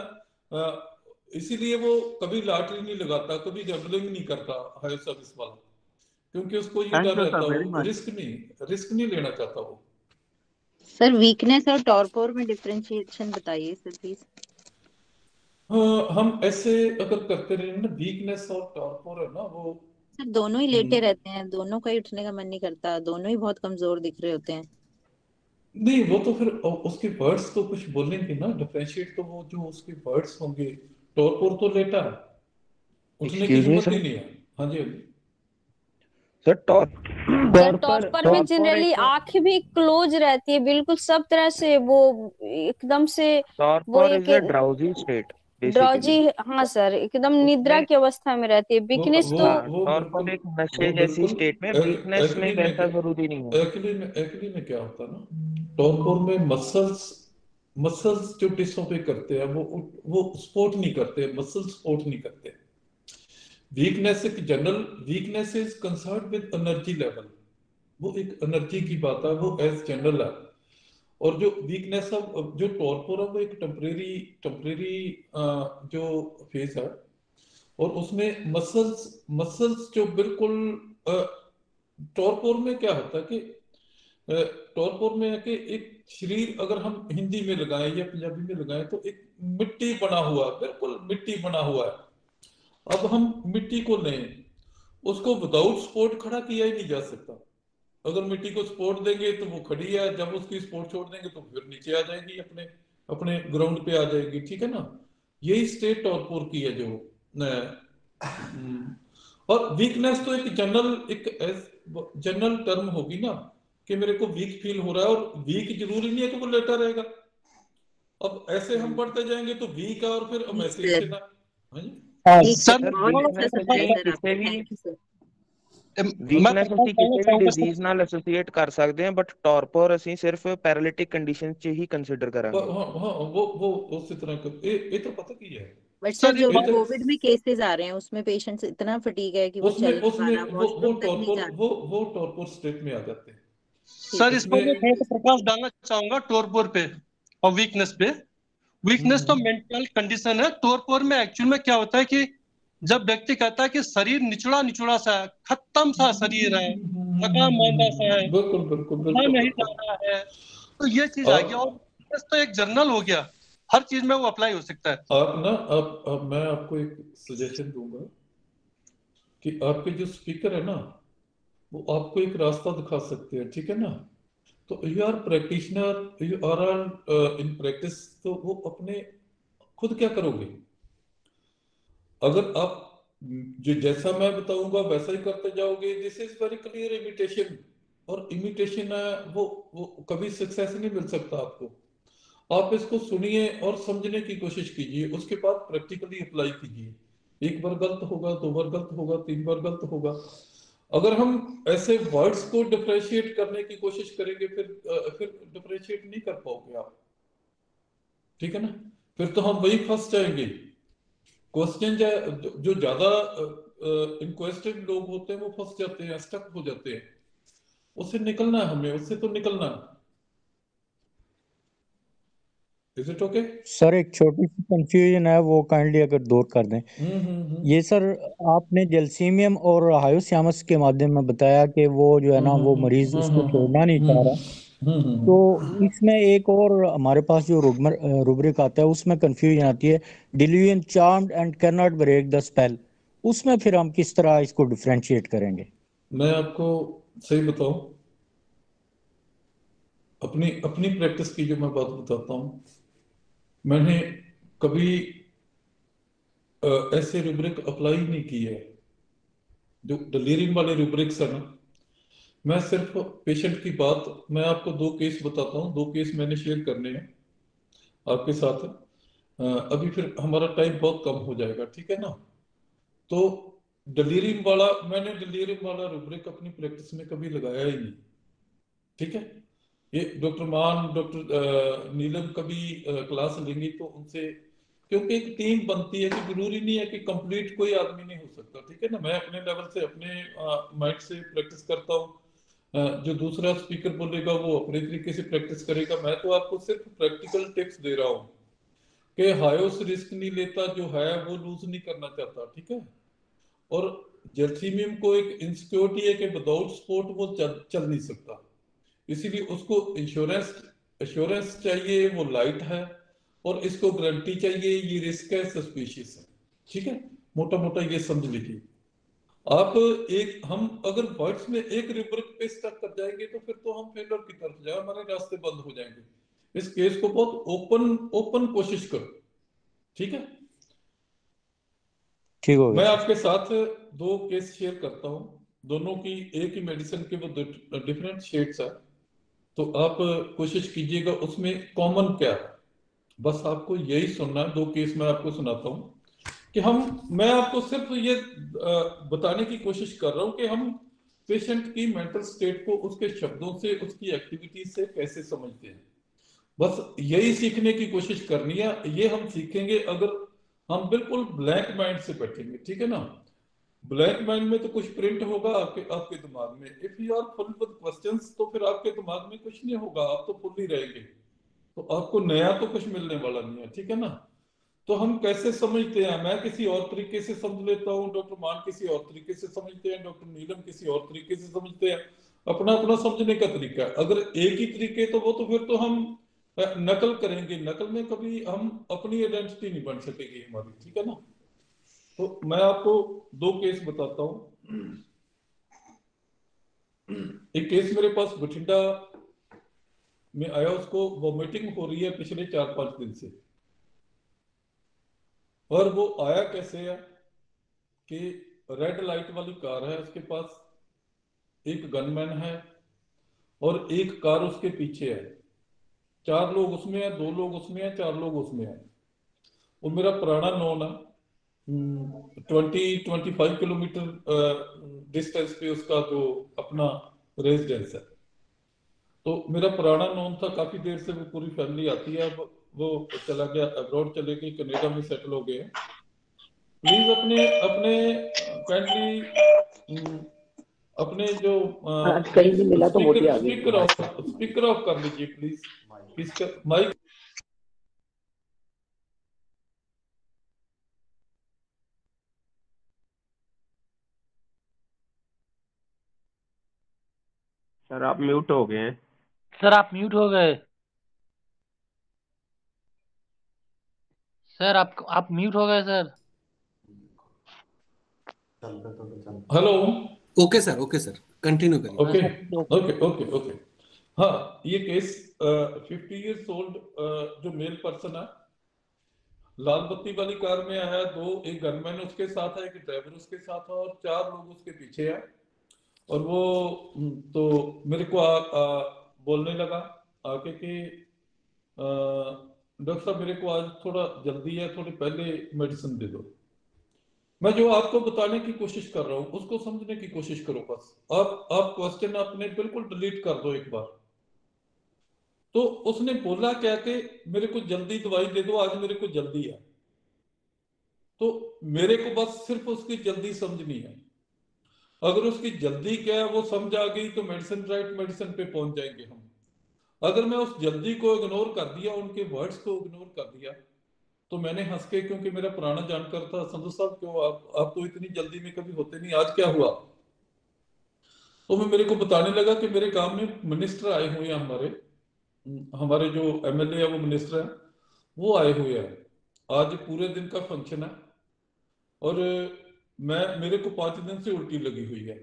इसीलिए वो कभी लॉटरी नहीं लगाता, कभी गैम्बलिंग नहीं करता हाई सर्विस वाला, क्योंकि उसको ये डर रहता है, रिस्क नहीं लेना चाहता वो।
सर वीकनेस और टॉर्पोर में डिफरेंशिएशन बताइए सर प्लीज।
हम ऐसे अगर करते रहे ना, वीकनेस और टॉर्पोर है ना, वो
सर दोनों ही लेटे रहते हैं, दोनों का ही उठने का मन नहीं करता, दोनों ही बहुत कमजोर दिख रहे होते हैं।
नहीं, वो तो फिर उसके वर्ड्स तो कुछ बोलेंगे ना, डिफरेंशिएट तो वो जो उसके वर्ड्स होंगे। टॉर्पोर तो लेटा है, उठने की हिम्मत ही नहीं है। हाँ जी
सर
टॉर्पर में जनरली आंखें भी क्लोज रहती है बिल्कुल सब तरह से, वो एकदम से वो एक
ड्राउजी स्टेट
ड्राउजी, हाँ सर, एकदम निद्रा की अवस्था में रहती है। वीकनेस तो
टॉर्पर एक नशे जैसी स्टेट में, वीकनेस में वैसा जरूरी नहीं है।
एक्चुअली में क्या होता है ना, टॉर्पोर में मसल्स जो टिश्यू पे करते हैं वो सपोर्ट नहीं करते, मसल सपोर्ट नहीं करते। वीकनेस एक general weakness is concern with energy level, वो एक एनर्जी की बात है, वो एज जनरल है। और जो वीकनेस है, जो टॉर्पोर है, वो एक टेम्परेरी जो फेज है, और उसमें मसल्स जो बिल्कुल टॉर्पोर में क्या होता है कि टॉर्पोर में है कि एक शरीर अगर हम हिंदी में लगाएं या पंजाबी में लगाएं तो एक मिट्टी बना हुआ है, बिल्कुल मिट्टी बना हुआ है। अब हम मिट्टी को लें, उसको विदाउट सपोर्ट खड़ा किया ही नहीं जा सकता। अगर मिट्टी को सपोर्ट देंगे तो वो खड़ी है, जब उसकी सपोर्ट छोड़ देंगे तो फिर नीचे आ जाएगी, अपने ग्राउंड पे आ जाएगी, ठीक है ना। यही स्टेट टॉर्पोर की है जो और वीकनेस तो एक जनरल टर्म होगी ना कि मेरे को वीक फील हो रहा है, और वीक जरूरी नहीं है कि वो लेटा रहेगा। अब ऐसे हम बढ़ते जाएंगे तो वीक है और फिर एमेसिएशन है।
ਵੀਕਨੈਸ ਅਸੀਂ ਕਿਸੇ ਵੀ ਡਿਜ਼ੀਜ਼ ਨਾਲ ਐਸੋਸੀਏਟ ਕਰ ਸਕਦੇ ਹਾਂ, ਬਟ ਟੌਰਪੋਰ ਅਸੀਂ ਸਿਰਫ ਪੈਰਾਲਿਟਿਕ ਕੰਡੀਸ਼ਨ 'ਚ ਹੀ ਕੰਸੀਡਰ ਕਰਾਂਗੇ।
हाँ वो उसी तरह का ये तो पता की है।
बट सर जो कोविड में केसेस आ रहे हैं उसमें पेशेंट्स इतना फटीग है कि वो चल नहीं पा रहा, वॉशरूम तक नहीं जा रहा।
वो टॉर्पोर स्टेट में आ जाते हैं।
सर इस पर मैं थोड़ा सा प्रकाश डालना चाहूंगा टॉर्पोर पे और वीकनेस पे। वीकनेस तो मेंटल कंडीशन है, टॉर्पोर में एक्चुअल में क्या होता है कि जब व्यक्ति कहता है कि शरीर निचुड़ा सा है, खत्म सा शरीर है, थका मांदा सा है,
बिल्कुल
नहीं जा रहा है, तो ये चीज आ गया। और तो एक जर्नल हो गया, हर चीज में वो अप्लाई हो सकता है।
अब मैं आपको एक सजेशन दूंगा कि आपके जो स्पीकर है ना, वो आपको एक रास्ता दिखा सकते हैं, ठीक है ना। तो you are practitioner, you are in practice, तो वो अपने खुद क्या करोगे? अगर आप जो जैसा मैं बताऊंगा वैसा ही करते जाओगे, this is very clear imitation, और इमिटेशन है वो कभी सक्सेस नहीं मिल सकता आपको। आप इसको सुनिए और समझने की कोशिश कीजिए, उसके बाद प्रैक्टिकली अप्लाई कीजिए। एक बार गलत होगा, 2 बार गलत होगा, 3 बार गलत होगा। अगर हम ऐसे वर्ड्स को डिफरेंशिएट करने की कोशिश करेंगे फिर डिफरेंशिएट नहीं कर पाओगे आप, ठीक है ना। फिर तो हम वही फंस जाएंगे। क्वेश्चन जो ज्यादा इंक्वेस्टिव लोग होते हैं वो फंस जाते हैं, स्टक हो जाते हैं। उससे निकलना है हमें, उससे तो निकलना है। Is it okay?
सर एक छोटी सी कंफ्यूजन है, वो काइंडली अगर दूर कर दें। ये सर आपने जैल्सीमियम और हायोसियामस के माध्यम में बताया कि वो जो है ना वो मरीज उसको छोड़ना नहीं चाह रहा, तो इसमें एक और हमारे पास जो रुब्रिक आता है उसमें कंफ्यूजन आती है, delusion charmed and can not break the spell. उसमें फिर हम किस तरह इसको डिफरेंशिएट करेंगे?
मैं आपको सही बताऊं, अपनी प्रैक्टिस की जो मैं बात बताता हूं, मैंने कभी ऐसे रुब्रिक अप्लाई नहीं की है जो डिलीरियम वाले रुब्रिक्स है ना। मैं सिर्फ पेशेंट की बात, मैं आपको 2 केस बताता हूँ, 2 केस मैंने शेयर करने हैं आपके साथ। अभी फिर हमारा टाइम बहुत कम हो जाएगा, ठीक है ना। तो डिलीरियम वाला, मैंने डिलीरियम वाला रूब्रिक अपनी प्रैक्टिस में कभी लगाया ही नहीं, ठीक है। ये डॉक्टर मान, डॉक्टर नीलम कभी क्लास लेंगी तो उनसे, क्योंकि एक टीम बनती है कि जरूरी नहीं है कि कंप्लीट कोई आदमी नहीं हो सकता, ठीक है ना। मैं अपने लेवल से, अपने माइंड से प्रैक्टिस करता हूँ, जो दूसरा स्पीकर बोलेगा वो अपने तरीके से प्रैक्टिस करेगा। मैं तो आपको सिर्फ प्रैक्टिकल टिप्स दे रहा हूँ कि हायोस रिस्क नहीं लेता, जो है वो लूज नहीं करना चाहता, ठीक है। और जर्सीमियम को एक इनसिक्योरिटी है कि विदाउट सपोर्ट वो चल नहीं सकता, इसीलिए उसको इंश्योरेंस चाहिए, वो लाइट है, और इसको गारंटी चाहिए, ये रिस्क है, सस्पिशियस है, ठीक है। मोटा मोटा ये समझ लीजिए आप। हम अगर वर्ड्स में एक रूब्रिक पे स्टक कर जाएंगे तो फिर तो हम फेलियर की तरफ जाए, हमारे रास्ते बंद हो जाएंगे। इस केस को बहुत ओपन कोशिश करो, ठीक है।
ठीक हो गया।
मैं आपके साथ 2 केस शेयर करता हूं, दोनों की एक ही मेडिसिन के वो डिफरेंट शेड्स है, तो आप कोशिश कीजिएगा उसमें कॉमन क्या है, बस आपको यही सुनना है। 2 केस मैं आपको सुनाता हूं कि मैं आपको सिर्फ ये बताने की कोशिश कर रहा हूं कि हम पेशेंट की मेंटल स्टेट को उसके शब्दों से, उसकी एक्टिविटी से कैसे समझते हैं, बस यही सीखने की कोशिश करनी है। ये हम सीखेंगे अगर हम बिल्कुल ब्लैंक माइंड से बैठेंगे, ठीक है ना। ब्लैंक माइंड में तो कुछ प्रिंट होगा आपके दिमाग में। If you are full with questions तो फिर आपके दिमाग में कुछ नहीं होगा, आप तो फुल ही रहेंगे, तो आपको नया तो कुछ मिलने वाला नहीं है, ठीक है ना। तो हम कैसे समझते हैं, मैं किसी और तरीके से समझ लेता हूँ, डॉक्टर मान किसी और तरीके से समझते हैं, डॉक्टर नीलम किसी और तरीके से समझते हैं, अपना अपना समझने का तरीका है। अगर एक ही तरीके तो वो तो फिर तो हम नकल करेंगे, नकल में कभी हम अपनी आइडेंटिटी नहीं बन सकेगी हमारी, ठीक है ना। तो मैं आपको 2 केस बताता हूँ। एक केस मेरे पास बठिंडा में आया, उसको वॉमिटिंग हो रही है पिछले 4-5 दिन से, और वो आया कैसे है कि रेड लाइट वाली कार है उसके पास, एक गनमैन है और एक कार उसके पीछे है, 4 लोग उसमें है, 2 लोग उसमें है, 4 लोग उसमें है। वो मेरा पुराना नोन है, 20-25 किलोमीटर डिस्टेंस पे उसका जो अपना रेजिडेंस है, तो मेरा पुराना नोन था, काफी देर से वो पूरी फैमिली आती है। अब वो चला गया अब्रॉड, चले गए, कनाडा में सेटल हो गए। प्लीज अपने काइंडली अपने जो
आज कहीं नहीं मिला तो मोदी आ गई।
स्पीकर ऑफ कर लीजिए प्लीज, माइक।
सर आप म्यूट हो गए हैं।
सर आप म्यूट हो गए। सर आप म्यूट हो गए sir.
Hello.
Okay sir continue करिए।
ओके। हाँ, ये केस 50 इयर्स ओल्ड जो मेल पर्सन है, लाल बत्ती वाली कार में आया, 2, एक गनमैन उसके साथ है, एक ड्राइवर उसके साथ है, और 4 लोग उसके पीछे है। और वो तो मेरे को बोलने लगा आके कि डॉक्टर साहब मेरे को आज थोड़ा जल्दी है, थोड़ी पहले मेडिसिन दे दो। मैं जो आपको बताने की कोशिश कर रहा हूँ उसको समझने की कोशिश करो, बस आप क्वेश्चन अपने बिल्कुल डिलीट कर दो एक बार। तो उसने बोला क्या कि मेरे को जल्दी दवाई दे दो, आज मेरे को जल्दी है। तो मेरे को बस सिर्फ उसकी जल्दी समझनी है। अगर उसकी जल्दी क्या है वो समझ आ गई तो मेडिसिन, राइट मेडिसिन पे पहुंच जाएंगे हम। अगर मैं उस जल्दी को इग्नोर कर दिया, उनके वर्ड्स को इग्नोर कर दिया, तो मैंने हंस के, क्योंकि मेरा पुराना जानकार था, संधू साहब क्यों आप तो इतनी जल्दी में कभी होते नहीं, आज क्या हुआ। तो मैं मेरे को बताने लगा कि मेरे गांव में मिनिस्टर आए हुए हैं, हमारे जो एमएलए है वो मिनिस्टर है, वो आए हुए हैं, आज पूरे दिन का फंक्शन है, और मेरे को 5 दिन से उल्टी लगी हुई है,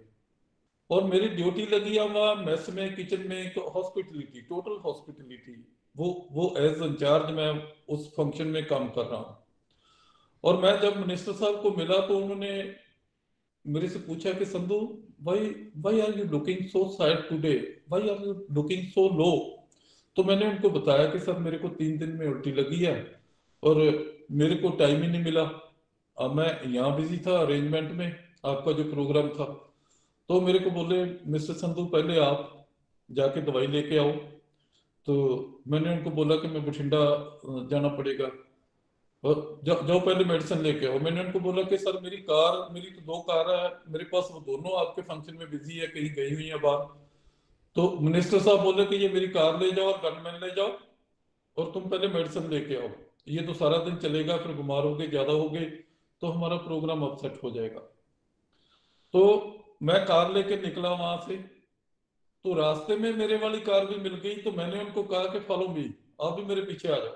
और मेरी ड्यूटी लगी है वहाँ मेस में, किचन में, हॉस्पिटलिटी, टोटल हॉस्पिटलिटी, वो एज इंचार्ज मैं उस फंक्शन में काम कर रहा हूँ। और मैं जब मिनिस्टर साहब को मिला तो उन्होंने मेरे से पूछा कि Sandhu why are you looking so sad today? Why are you looking so low? तो मैंने उनको बताया कि सर मेरे को 3 दिन में उल्टी लगी है और मेरे को टाइम ही नहीं मिला। अब मैं यहाँ बिजी था अरेंजमेंट में, आपका जो प्रोग्राम था। तो मेरे को बोले मिस्टर संधू पहले आप जाके दवाई लेके आओ। तो मैंने उनको बोला कि मैं बठिंडा जाना पड़ेगा और जाओ पहले मेडिसिन लेके आओ। मैंने उनको बोला कि सर मेरी तो 2 कार है मेरे पास, वो दोनों आपके फंक्शन में बिजी है, कहीं गई हुई है बाहर। तो मिनिस्टर साहब बोले कि ये मेरी कार ले जाओ और गनमैन ले जाओ और तुम पहले मेडिसिन लेके आओ, ये तो सारा दिन चलेगा, फिर बीमार होगे, ज्यादा होगे तो हमारा प्रोग्राम अपसेट हो जाएगा। तो मैं कार लेके निकला वहां से, तो रास्ते में मेरे वाली कार भी मिल गई। तो मैंने उनको कहा कि फॉलो मी, आप भी मेरे पीछे आ जाओ।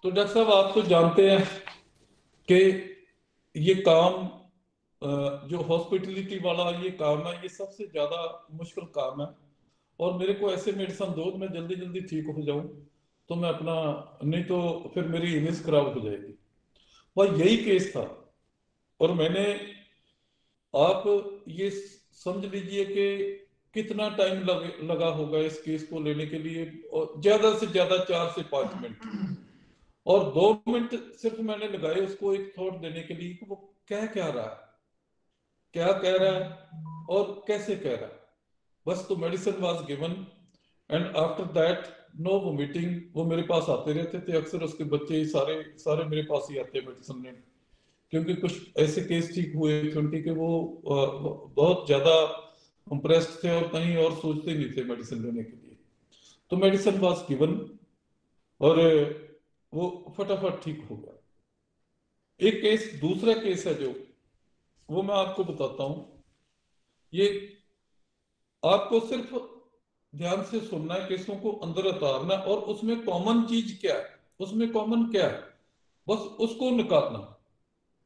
तो डॉक्टर साहब आप तो जानते हैं कि ये काम जो हॉस्पिटलिटी वाला ये काम है, ये सबसे ज्यादा मुश्किल काम है और मेरे को ऐसे मेडिसिन दो मैं जल्दी जल्दी ठीक हो जाऊं, तो मैं अपना, नहीं तो फिर मेरी इमेज खराब हो जाएगी। वह यही केस था और मैंने, आप ये समझ लीजिए कि कितना टाइम लगा होगा इस केस को लेने के लिए, और ज्यादा से ज्यादा 4 से 5 मिनट, और 2 मिनट सिर्फ मैंने लगाए उसको एक थॉट देने के लिए कि वो क्या कह रहा है, क्या कह रहा है और कैसे कह रहा है। बस तो medicine was given and after that no vomiting. वो मेरे पास आते रहते थे अक्सर, उसके बच्चे सारे मेरे पास ही आते मेडिसिन लेने, क्योंकि कुछ ऐसे केस ठीक हुए थे उनके कि वो बहुत ज्यादा इंप्रेस्ड थे और कहीं और सोचते नहीं थे मेडिसिन लेने के लिए। तो मेडिसिन वाज गिवन और वो फटाफट ठीक हो गया। एक केस, दूसरा केस है जो वो मैं आपको बताता हूं। ये आपको सिर्फ ध्यान से सुनना है, केसों को अंदर उतारना, और उसमें कॉमन चीज क्या है, उसमें कॉमन क्या है, बस उसको निकालना।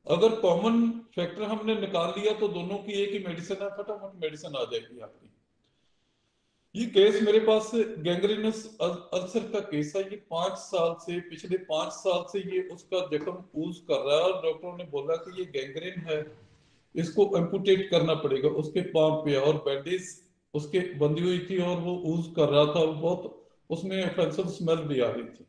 अगर कॉमन फैक्टर हमने निकाल लिया तो दोनों की एक ही मेडिसिन है, फटाफट मेडिसिन आ जाएगी आपकी। ये केस मेरे पास गैंग्रीनस अल्सर का केस है। ये 5 साल से, पिछले 5 साल से ये उसका जख्म ऊज कर रहा है और डॉक्टरों ने बोला कि ये गैंग्रीन है, इसको एम्पुटेट करना पड़ेगा। उसके पांव पे और बैंडेज उसके बंधी हुई थी और वो ऊज कर रहा था, बहुत उसमें ऑफेंसिव स्मेल भी आ रही थी।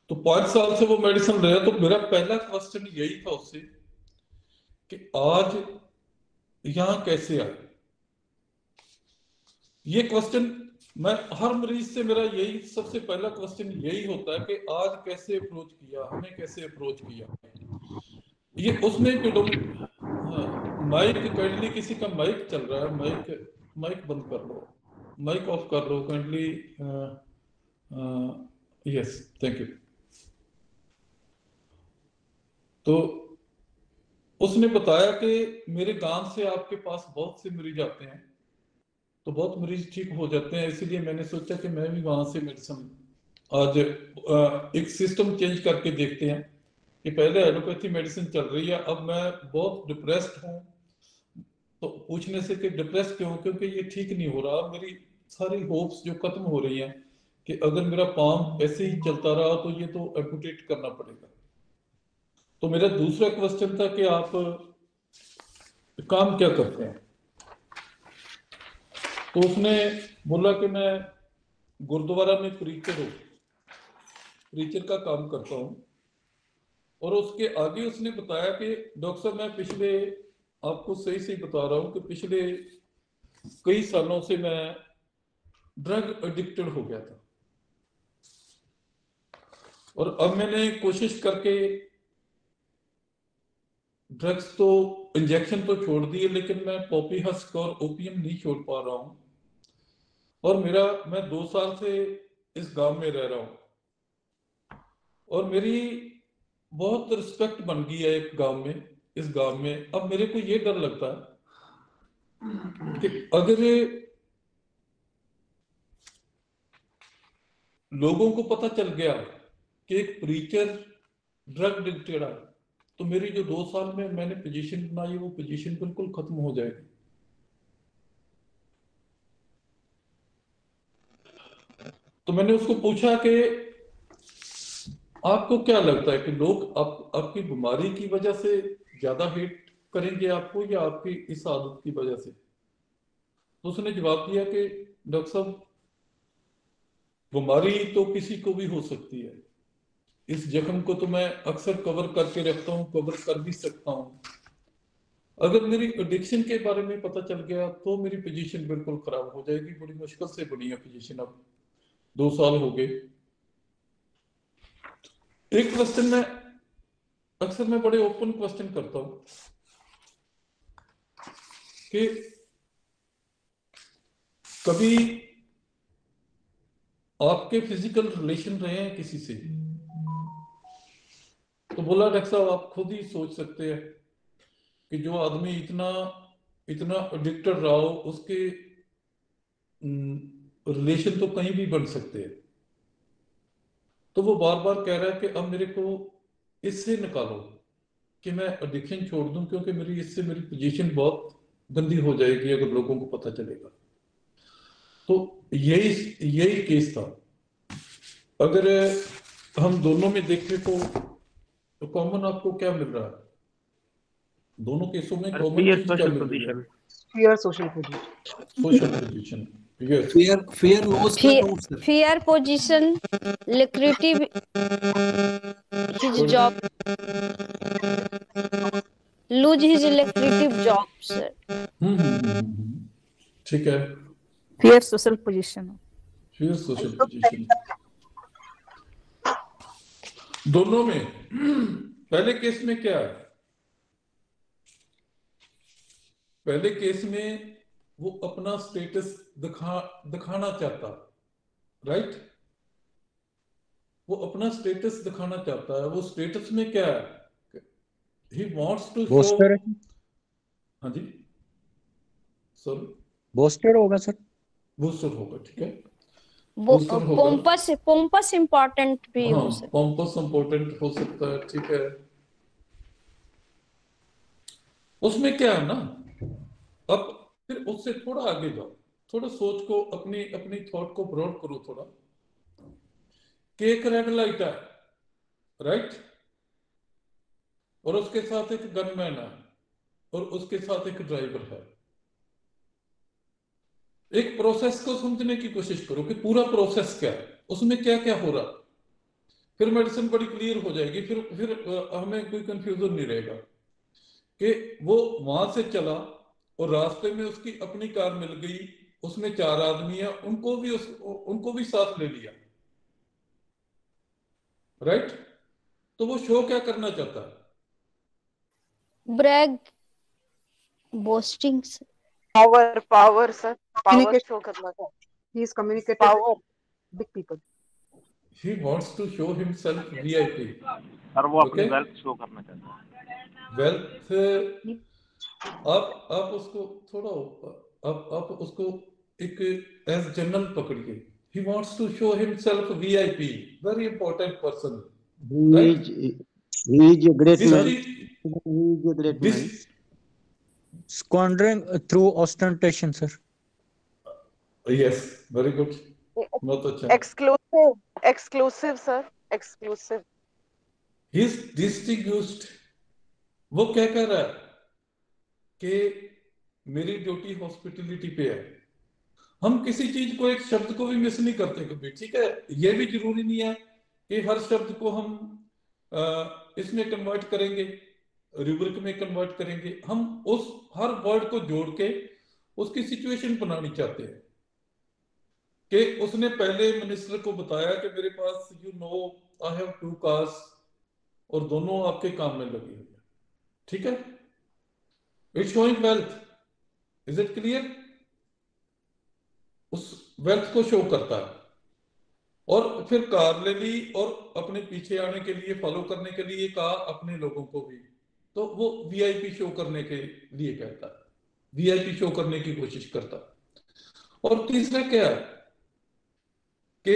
तो 5 साल से वो मेडिसिन ले रहा। तो मेरा पहला क्वेश्चन यही था उससे कि आज यहां कैसे आए। ये क्वेश्चन मैं हर मरीज से, मेरा यही सबसे पहला क्वेश्चन यही होता है कि आज कैसे अप्रोच किया, हमें कैसे अप्रोच किया। ये उसमें माइक काइंडली, किसी का माइक चल रहा है, माइक बंद कर लो, माइक ऑफ कर लो काइंडली। Yes, thank you. तो उसने बताया कि मेरे गांव से आपके पास बहुत से मरीज आते हैं, तो बहुत मरीज ठीक हो जाते हैं, इसीलिए मैंने सोचा कि मैं भी वहां से मेडिसिन, आज एक सिस्टम चेंज करके देखते हैं कि पहले एलोपैथी मेडिसिन चल रही है, अब मैं बहुत डिप्रेस्ड हूँ। तो पूछने से कि डिप्रेस्ड क्यों, क्योंकि ये ठीक नहीं हो रहा, मेरी सारी होप्स जो खत्म हो रही हैं कि अगर मेरा पाम ऐसे ही चलता रहा तो ये तो एम्पुटेट करना पड़ेगा। तो मेरा दूसरा क्वेश्चन था कि आप काम क्या करते हैं। तो उसने बोला कि मैं गुरुद्वारा में प्रीचर हूँ, प्रीचर का काम करता हूँ। और उसके आगे उसने बताया कि डॉक्टर साहब मैं पिछले, आपको सही सही बता रहा हूँ कि पिछले कई सालों से मैं ड्रग एडिक्टेड हो गया था और अब मैंने कोशिश करके ड्रग्स तो, इंजेक्शन तो छोड़ दिए, लेकिन मैं पॉपी हस्क और ओपियम नहीं छोड़ पा रहा हूँ। और मैं 2 साल से इस गांव में रह रहा हूँ और मेरी बहुत रिस्पेक्ट बन गई है एक गांव में, इस गांव में। अब मेरे को ये डर लगता है कि अगर लोगों को पता चल गया कि एक प्रीचर ड्रग एडिक्टेड है, तो मेरी जो 2 साल में मैंने पोजीशन बनाई, वो पोजीशन बिल्कुल खत्म हो जाएगी। तो मैंने उसको पूछा कि आपको क्या लगता है कि लोग आपकी बीमारी की वजह से ज्यादा हेट करेंगे आपको या आपकी इस आदत की वजह से? तो उसने जवाब दिया कि डॉक्टर साहब, बीमारी तो किसी को भी हो सकती है, इस जख्म को तो मैं अक्सर कवर करके रखता हूँ, कवर कर भी सकता हूँ। अगर मेरी एडिक्शन के बारे में पता चल गया तो मेरी पोजीशन बिल्कुल खराब हो जाएगी। बड़ी मुश्किल से बनी है पोजीशन, अब 2 साल हो गए। एक क्वेश्चन में अक्सर मैं बड़े ओपन क्वेश्चन करता हूँ कि कभी आपके फिजिकल रिलेशन रहे हैं किसी से? तो बोला डॉक्टर साहब आप खुद ही सोच सकते हैं कि जो आदमी इतना एडिक्टेड रहा हो उसके रिलेशन तो कहीं भी बन सकते हैं। तो वो बार बार कह रहा है कि अब मेरे को इससे निकालो कि मैं एडिक्शन छोड़ दूं, क्योंकि इससे मेरी पोजीशन बहुत गंदी हो जाएगी अगर लोगों को पता चलेगा। तो यही केस था। अगर हम दोनों में देखें तो कॉमन आपको क्या मिल रहा है? दोनों केसों में कॉमन चीज क्या मिल रही है?
Fear social position.
Social position. Yes.
Fear loss का doubt sir.
Fear position, lucrative his job, lose his lucrative job, sir.
ठीक है।
Fear social position.
Fear social position. दोनों में पहले केस में क्या है? पहले केस में वो अपना स्टेटस दिखाना चाहता, राइट? वो अपना स्टेटस दिखाना चाहता है। वो स्टेटस में क्या है? He wants to show। हाँ जी सर,
बोस्टर होगा सर,
बोस्टर होगा, ठीक है।
पोम्पस इम्पोर्टेंट भी हो सकता है।
पोम्पस इम्पोर्टेंट हो सकता है, ठीक है। उसमें क्या है ना, अब फिर उससे थोड़ा आगे जाओ, थोड़ा सोच को अपनी थॉट को ब्रॉड करो थोड़ा, कि एक रेड लाइट है, राइट? और उसके साथ एक गनमैन है और उसके साथ एक ड्राइवर है। एक प्रोसेस को समझने की कोशिश करो कि पूरा प्रोसेस क्या है, उसमें क्या क्या हो रहा, फिर मेडिसिन बड़ी क्लियर हो जाएगी। फिर हमें कोई कंफ्यूजन नहीं रहेगा कि वो वहां से चला और रास्ते में उसकी अपनी कार मिल गई, उसमें 4 आदमी है, उनको भी साथ ले लिया, राइट? तो वो शो क्या करना चाहता है?
Brag, boasting,
power sir, power show करना चाहता है। He is communicating power, big people.
He wants to show himself VIP।
और वो अपनी वेल्थ शो करना चाहता है।
वेल्थ आप उसको थोड़ा आप उसको एक एज जनरल पकड़िए। He wants to show himself VIP, very important person, right?
He is a great man. He is a great man. Squandering through ostentation, sir.
Yes, very good. बहुत अच्छा।
Exclusive sir, exclusive.
He is distinguished। वो क्या कर रहा है कि मेरी duty hospitality पे है। हम किसी चीज को, एक शब्द को भी मिस नहीं करते कभी, ठीक है? ये भी जरूरी नहीं है कि हर शब्द को हम इसमें कन्वर्ट करेंगे, रूब्रिक में कन्वर्ट करेंगे। हम उस हर वर्ड को जोड़ के उसकी सिचुएशन बनानी चाहते हैं कि उसने पहले मिनिस्टर को बताया कि मेरे पास आई हैव 2 कार्स और दोनों आपके काम में लगी हुई है, ठीक है? It's showing wealth, is it clear? उस वेल्थ को शो करता है। और फिर कार ले ली और अपने पीछे आने के लिए, फॉलो करने के लिए कहा अपने लोगों को भी। तो वो वीआईपी शो करने के लिए कहता है, वीआईपी शो करने की कोशिश करता है। और तीसरा क्या है कि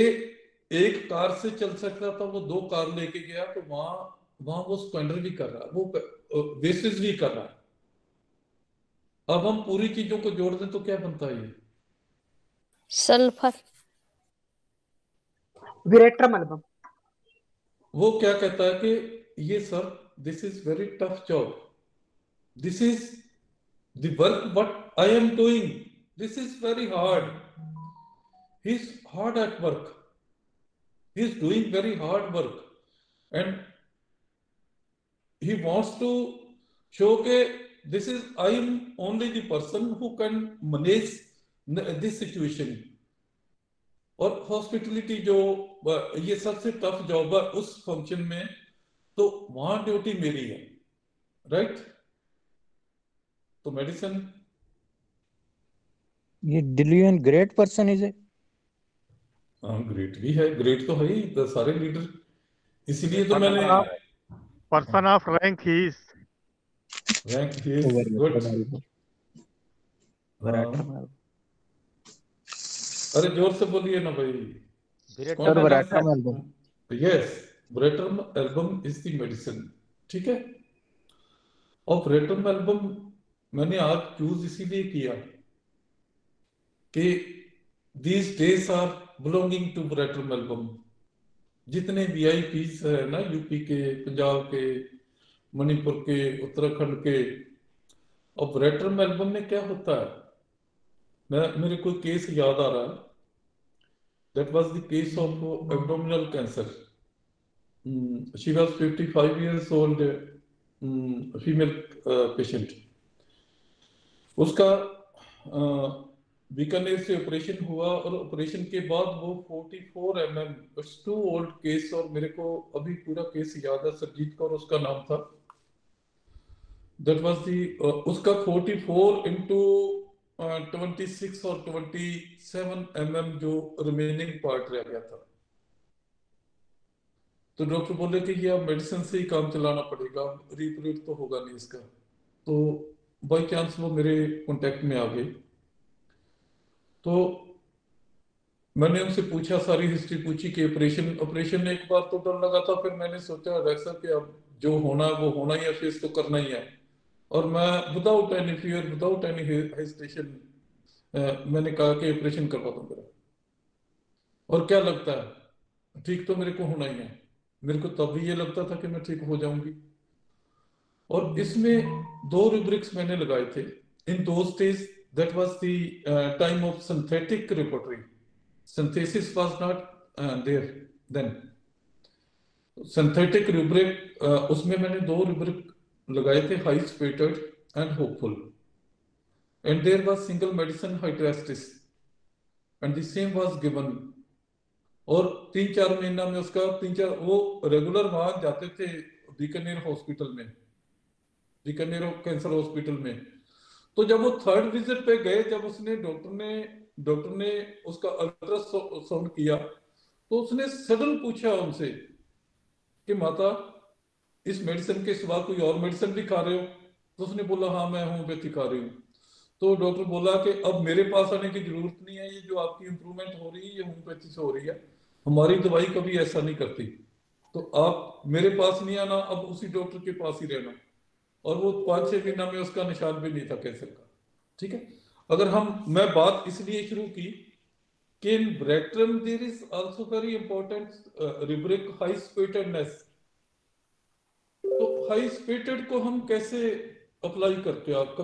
एक कार से चल सकता था, वो 2 कार लेके गया, तो वहां वो स्क्वेंडर भी कर रहा है, वो वेस्टेज भी कर रहा है। अब हम पूरी चीजों को जोड़ दें तो क्या बनता है? ये
सल्फर,
विरेट्रम एल्बम।
वो क्या कहता है कि ये sir, this is very tough job, this is the work what I am doing. This is very hard. He's hard at work. He's doing very hard work, and he wants to show that this is I am only the person who can manage this situation. और hospitality जो ये सबसे tough job है उस function में, तो वहां duty मेरी है, राइट? तो मेडिसिन,
ये डिलीवन ग्रेट पर्सन इज ए?
हाँ ग्रेट भी है, ग्रेट तो है ही, तो सारे लीडर, इसीलिए तो मैंने
person of rank he is
good. अरे जोर से बोलिए ना भाई। Yes, veratrum album is the medicine, ठीक है। और ब्रेटरम एल्बम मैंने आज चूज इसीलिए किया कि these days are belonging to veratrum album. जितने VIPs है ना, यूपी के, पंजाब के, मणिपुर के, उत्तराखंड के, और ब्रेटरम एल्बम में क्या होता है, मेरे कोई केस याद आ रहा है, that was the case of abdominal cancer. She was 55 years old, female patient. उसका बीकानेर से ऑपरेशन हुआ, और ऑपरेशन के बाद वो 44 mm, it's too old case, और मेरे को अभी पूरा केस याद है, सरजीत कौर उसका नाम था। दैट वाज द उसका 44 into 26 और 27 mm जो रिमेनिंग पार्ट रह गया था। तो डॉक्टर बोले कि ये अब मेडिसिन से ही काम चलाना पड़ेगा, रिपरेट तो होगा नहीं इसका। तो बाई चांस वो मेरे कांटेक्ट में आ गए, तो मैंने उनसे पूछा, सारी हिस्ट्री पूछी कि ऑपरेशन एक बार तो डर लगा था, फिर मैंने सोचा डॉक्टर साहब कि अब जो होना है वो होना ही है, फेस तो करना ही है। और मैं without any fear, without any hesitation मैंने कहा कि ऑपरेशन करवा दूंगा। और क्या लगता है, ठीक तो मेरे को होना ही है। मेरे को तब भी ये लगता था कि मैं ठीक हो जाऊंगी। और इसमें 2 रूब्रिक्स मैंने लगाए थे in those days. That was the time of synthetic repertory. Synthesis was not there then. Synthetic rubric, उसमें मैंने 2 रूब्रिक लगाए थे, high spirited and hopeful, and there was single medicine hydrastis and the same was given. और 3-4 महीना में उसका 3-4 वो regular वहां जाते थे बीकानेर हॉस्पिटल में, बीकानेर कैंसर हॉस्पिटल में। तो जब वो 3rd विजिट पे गए, जब उसने डॉक्टर ने उसका अल्ट्रासाउंड किया, तो उसने सडन पूछा उनसे कि माता इस मेडिसिन के सिवा कोई और मेडिसिन भी खा रहे हो? तो उसने बोला हाँ मैं होम्योपैथी खा रही हूँ। तो डॉक्टर बोला कि अब मेरे पास आने की जरूरत नहीं है, ये जो आपकी इंप्रूवमेंट हो रही है ये होम्योपैथी से हो रही है, हमारी दवाई कभी ऐसा नहीं करती, तो आप मेरे पास नहीं आना, अब उसी डॉक्टर के पास ही रहना। और वो 5-6 महीना में उसका निशान भी नहीं था कैंसर का, ठीक है। अगर मैं बात इसलिए शुरू की कि in veratrum there is also very important rubric high spiritedness. तो हाई स्पेटेड को हम कैसे अप्लाई करते हो आप?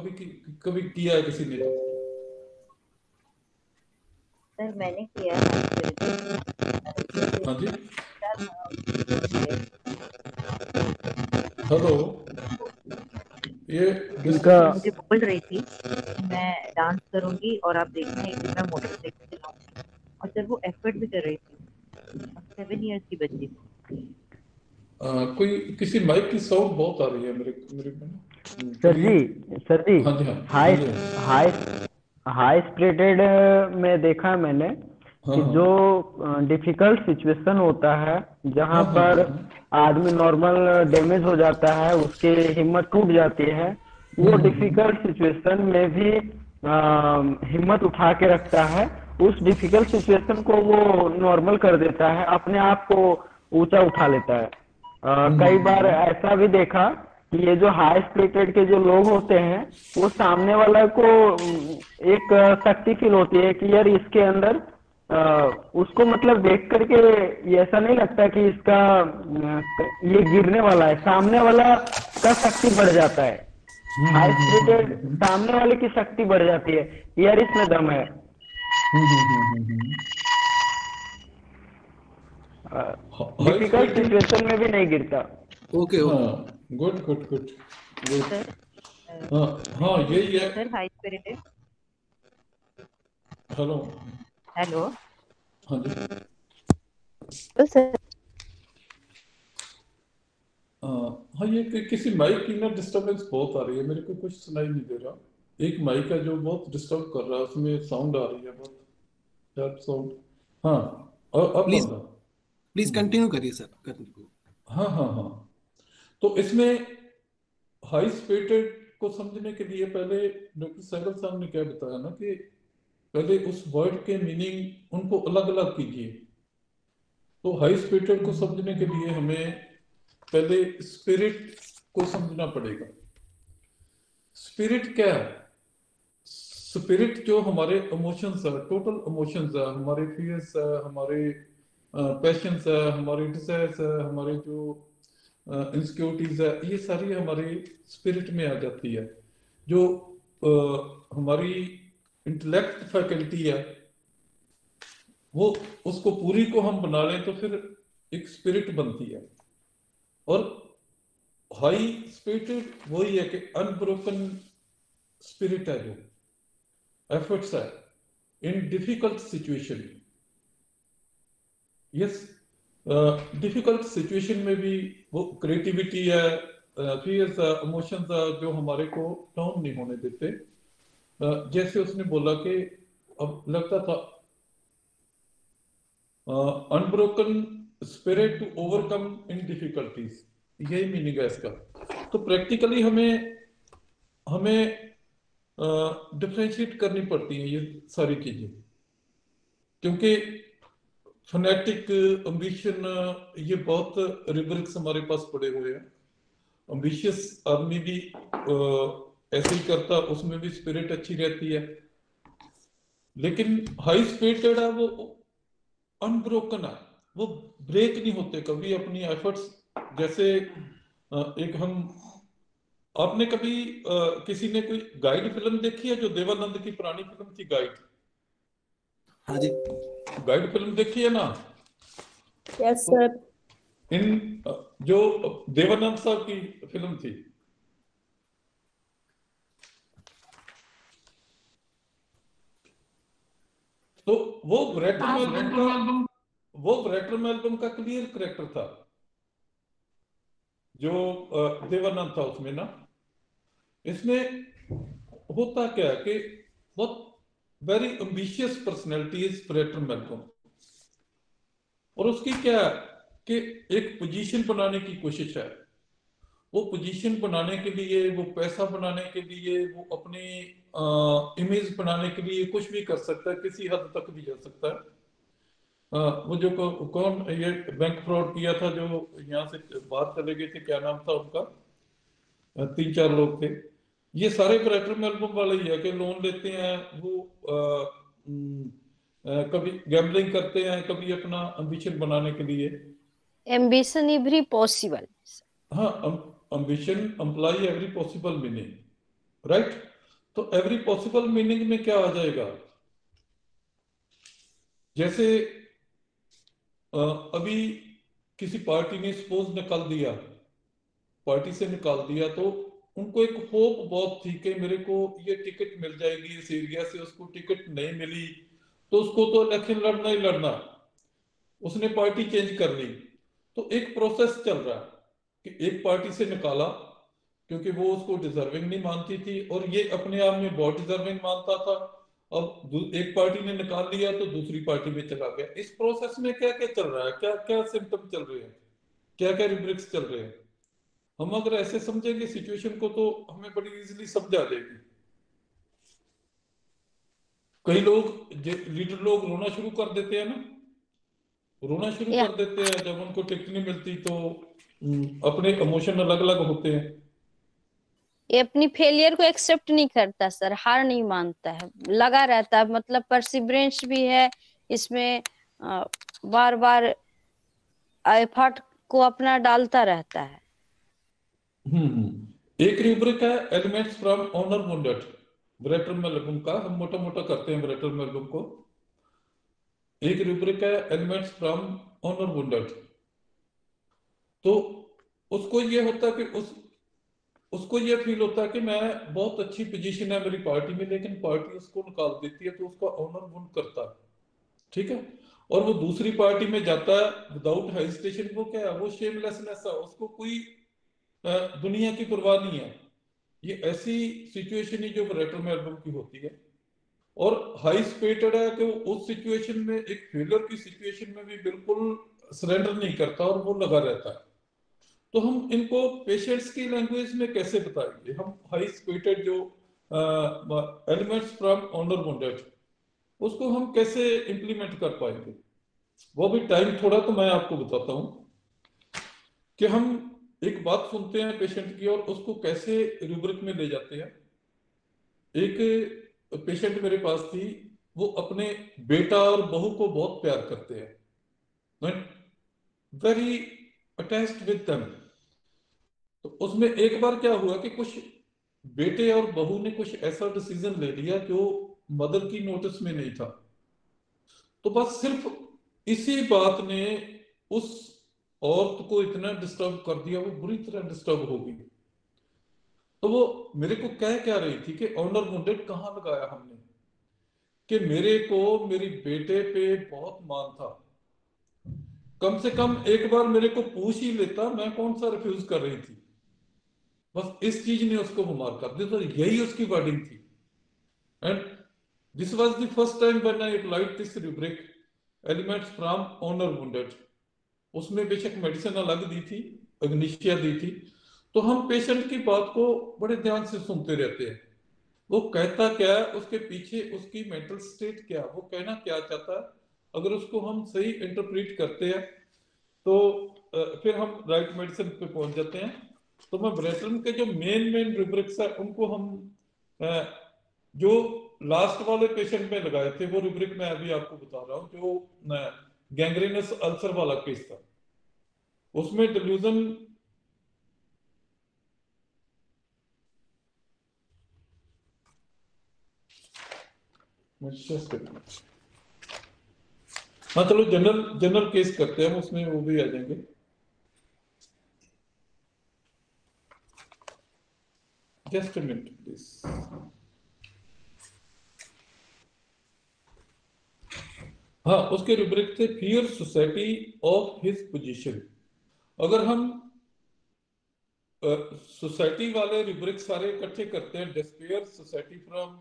कभी किया है किसी ने?
सर मैंने किया है।
हाँ जी, हेलो, ये
मुझे बोल रही थी मैं डांस करूंगी और आप देखना एक दिन मैं मोटरसाइकिल चलाऊंगी, और सर वो एफर्ट भी कर रही थी। 7 years की बच्ची।
कोई किसी माइक की साउंड बहुत आ रही है मेरे में।
सर जी
हाँ जी,
हाई स्प्लिटेड में देखा मैंने कि जो डिफिकल्ट सिचुएशन होता है, जहाँ पर आदमी नॉर्मल डैमेज हो जाता है, उसके हिम्मत टूट जाती है, वो डिफिकल्ट सिचुएशन में भी हिम्मत उठा के रखता है। उस डिफिकल्ट सिचुएशन को वो नॉर्मल कर देता है, अपने आप को ऊंचा उठा लेता है। कई बार ऐसा भी देखा कि ये जो हाई स्प्लिटेड के जो लोग होते हैं, वो सामने वाला को एक शक्ति फील होती है कि यार इसके अंदर उसको मतलब देख करके ये ऐसा नहीं लगता कि इसका ये गिरने वाला है, सामने वाला का शक्ति बढ़ जाता है। हाई स्पिरिटेड सामने वाले की शक्ति बढ़ जाती है, यार इसमें दम है। डिफिकल्ट सिचुएशन में भी नहीं गिरता।
Okay good good good good. हाँ यही है
sir high spirited.
Hello
hello
हाँ जी
सर।
हाँ ये किसी माइक की ना डिस्टरबेंस बहुत आ रही है, मेरे को कुछ सुनाई नहीं दे रहा। एक माइक है जो बहुत डिस्टर्ब कर रहा है, उसमें साउंड आ रही है बहुत शार्प साउंड। हाँ अब
प्लीज कंटिन्यू करिए सर।
हाँ हाँ हाँ तो इसमें हाई स्पिरिटेड को समझने के लिए पहले डॉक्टर सहगल साहब ने क्या बताया ना कि पहले उस वर्ड के मीनिंग उनको अलग अलग कीजिए। तो हाई स्पिरिटेड को समझने के लिए हमें पहले स्पिरिट को समझना पड़ेगा। स्पिरिट क्या है? स्पिरिट जो हमारे इमोशंस है, टोटल इमोशंस है, हमारे फियर्स है, हमारे पैशंस है, हमारे डिजायर्स है, हमारे जो इनसिक्योरिटीज है, ये सारी हमारे स्पिरिट में आ जाती है। जो हमारी इंटेलेक्ट फैकल्टी है वो उसको पूरी को हम बना लें तो फिर एक स्पिरिट बनती है। और हाई स्पिरिटेड वही है कि अनब्रोकन स्पिरिट है, जो एफर्ट्स है इन difficult situation. Yes difficult situation में भी वो क्रिएटिविटी है, फियर्स है, इमोशंस है जो हमारे को डाउन नहीं होने देते। जैसे उसने बोला कि अब लगता था unbroken spirit to overcome in difficulties, यही मीनिंग है इसका। तो प्रैक्टिकली हमें डिफरेंशिएट करनी पड़ती है ये सारी चीजें, क्योंकि फनेटिक एम्बिशन ये बहुत रिब्रिक्स हमारे पास पड़े हुए हैं। एम्बिशियस आदमी भी ऐसे ही करता, उसमें भी स्पिरिट अच्छी रहती है। लेकिन हाई स्पिरिटेड है वो अनब्रोकन है, वो ब्रेक नहीं होते कभी अपनी एफर्ट्स। जैसे एक हम आपने कभी किसी ने कोई गाइड फिल्म देखी है? जो देवानंद की पुरानी फिल्म थी गाइड।
हाँ जी
गाइड फिल्म देखी है ना?
Yes sir.
इन जो देवानंद साहब की फिल्म थी, तो वो ब्रैटरम एल्बम का क्लियर करेक्टर था जो देवानंद था उसमें ना। इसमें होता क्या है कि बहुत very ambitious personality is veratrum album, और उसकी क्या है कि एक पोजीशन बनाने की कोशिश है। वो पोजीशन बनाने के लिए, वो पैसा बनाने के लिए, वो अपनी इमेज बनाने के लिए कुछ भी कर सकता है, किसी हद तक भी जा सकता है। वो जो कौन ये बैंक फ्रॉड किया था, जो यहाँ से बाहर चले गए थे, क्या नाम था उनका? 3-4 लोग थे। ये सारे ब्रैटरम एल्बम वाले ही है कि लोन लेते हैं, वो कभी गैम्बलिंग करते हैं, कभी अपना एम्बिशन बनाने के लिए।
Ambition every possible.
हाँ ambition employ every possible meaning, right. तो एवरी पॉसिबल मीनिंग में क्या आ जाएगा? जैसे अभी किसी पार्टी ने सपोज निकाल दिया, पार्टी से निकाल दिया, तो उनको एक होप बहुत थी कि मेरे को ये टिकट मिल जाएगी इस एरिया से। उसको टिकट नहीं मिली तो उसको तो इलेक्शन लड़ना ही लड़ना, उसने पार्टी चेंज कर ली। तो एक प्रोसेस चल रहा है कि एक पार्टी से निकाला क्योंकि वो उसको डिजर्विंग नहीं मानती थी, और ये अपने आप में बहुत डिजर्विंग मानता था। अब एक पार्टी ने निकाल लिया तो दूसरी पार्टी में चला गया। इस प्रोसेस में क्या क्या चल रहा है, क्या क्या सिम्टम चल रहे हैं, क्या क्या रिब्रिक्स चल रहे हैं। हम अगर ऐसे समझेंगे सिचुएशन को तो हमें बड़ी इजीली समझ आ जाएगी। कई लोग लीडर लोग रोना शुरू कर देते हैं ना, रोना शुरू कर देते हैं जब उनको टिकट नहीं मिलती, तो अपने इमोशन अलग अलग होते हैं।
ये अपनी फेलियर को एक्सेप्ट नहीं करता सर, हार नहीं मानता है, लगा रहता है। मतलब परसिवरेंस भी है इसमें, बार बार एफर्ट को अपना डालता रहता है।
एक रूब्रिक है elements from honour wounded, veratrum album का, हम मोटा मोटा करते हैं ब्रेटरम एल्बम को। एक रूब्रिक है एलिमेंट्स फ्रॉम ऑनर वुंडेड, तो उसको ये होता है कि उसको ये फील होता है कि मैं बहुत अच्छी पोजीशन है मेरी पार्टी में, लेकिन पार्टी उसको निकाल देती है तो उसका ऑनर वुंड करता है, ठीक है। और वो दूसरी पार्टी में जाता है विदाउट हेजिटेशन, वो क्या है, वो शेमलेसनेस है, उसको कोई दुनिया की परवाह नहीं है। ये ऐसी सिचुएशन ही जो ब्रेटरम एल्बम की होती है। और हाई स्पिरिटेड है कि वो उस सिचुएशन में, एक फेलियर की सिचुएशन में भी बिल्कुल सरेंडर नहीं करता और वो लगा रहता है। तो हम इनको पेशेंट्स की लैंग्वेज में कैसे बताएंगे? हम हाई स्पिरिटेड जो एलिमेंट्स फ्रॉम ऑनर वुंडेड, उसको हम कैसे इंप्लीमेंट कर पाएंगे? वो भी टाइम थोड़ा तो मैं आपको बताता हूं कि हम एक बात सुनते हैं पेशेंट की और उसको कैसे रूब्रिक में ले जाते हैं। एक पेशेंट मेरे पास थी, वो अपने बेटा और बहू को बहुत प्यार करते हैं, वेरी अटैच्ड विद देम। तो उसमें एक बार क्या हुआ कि कुछ बेटे और बहू ने कुछ ऐसा डिसीजन ले लिया जो मदर की नोटिस में नहीं था। तो बस सिर्फ इसी बात ने उस औरत को इतना डिस्टर्ब कर दिया, वो बुरी तरह डिस्टर्ब हो गई। तो वो मेरे को कह क्या रही थी कि ऑनर वुंडेड कहाँ लगाया हमने, कि मेरे को मेरी बेटे पे बहुत मान था, कम से कम एक बार मेरे को पूछ ही लेता, मैं कौन सा रिफ्यूज कर रही थी। बस इस चीज ने उसको बीमार कर दिया। तो यही उसकी वर्डिंग थी। And this was the first time when I applied this rubric elements from honour wounded. उसमें बेशक मेडिसिन अलग दी थी, अग्निशिया दी थी। तो हम पेशेंट की बात को बड़े ध्यान से सुनते रहते हैं, वो कहता क्या है, उसके पीछे उसकी मेंटल स्टेट क्या, वो कहना क्या चाहता है। अगर उसको हम सही इंटरप्रेट करते हैं तो फिर हम राइट मेडिसिन पे पहुंच जाते हैं। तो मैं ब्रेटरम के जो मेन रूब्रिक्स है उनको हम जो लास्ट वाले पेशेंट में लगाए थे वो रूब्रिक मैं अभी आपको बता रहा हूँ, जो गैंग्रीनस अल्सर वाला केस था। उसमें डिल्यूजन हाँ चलो जनरल केस करते हैं, उसमें वो भी आ जाएंगे। Just a minute please. हाँ, उसके रूब्रिक थे fear society of his position. अगर हम सोसाइटी वाले रूब्रिक सारे इकट्ठे करते हैं, despair, society from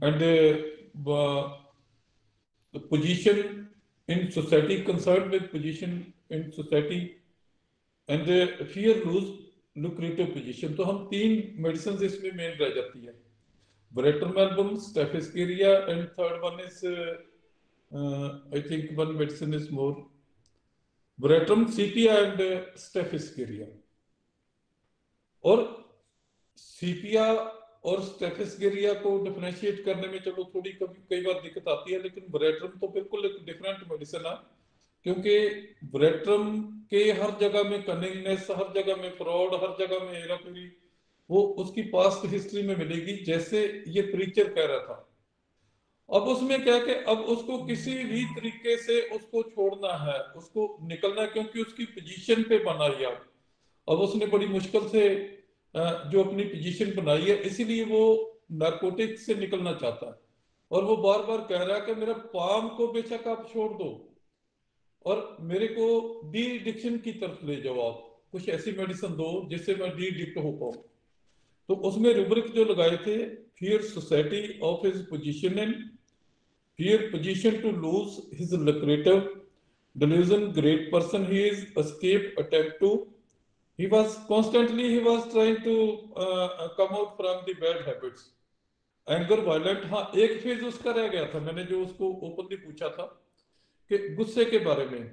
and the position in society, concerned with position in society, and fear lose lucrative position। तो हम तीन मेडिसिन इसमें मेन रह जाती है, veratrum album, staphisagria, and third one is I think one medicine is more, veratrum, sepia and staphisagria. और sepia और स्टेफिस्केरिया को डिफरेंशिएट करने में चलो थोड़ी कई बार दिक्कत आती है, लेकिन ब्रेटरम तो बिल्कुल एक डिफरेंट मेडिसिन है, क्योंकि ब्रेटरम के हर जगह में कनिंगनेस, हर जगह में फ्रॉड, हर जगह में हेराफेरी वो उसकी पास्ट हिस्ट्री में मिलेगी, जैसे ये प्रीचर कह रहा था। अब उसमें क्या कि अब उसको किसी भी तरीके से उसको छोड़ना है, उसको निकलना है, क्योंकि उसकी पोजीशन पे बना ही अब उसने बड़ी मुश्किल से जो अपनी पोजीशन बनाई है, इसीलिए वो नारकोटिक से निकलना चाहता है। और वो बार बार कह रहा है कि मेरा पाम को बेशक आप छोड़ दो और मेरे को डी एडिक्शन की तरफ ले जाओ, आप कुछ ऐसी मेडिसिन दो जिससे मैं डी एडिक्ट हो पाऊं। तो उसमें रूब्रिक जो लगाए थे, fear society of his position in, fear position to lose his lucrative, delusion, great person he is, escape, attempt to, he was trying to come out from the bad habits, anger, violent। हाँ, एक phase उसका रह गया था, मैंने जो उसको openly पूछा था कि गुस्से के बारे में,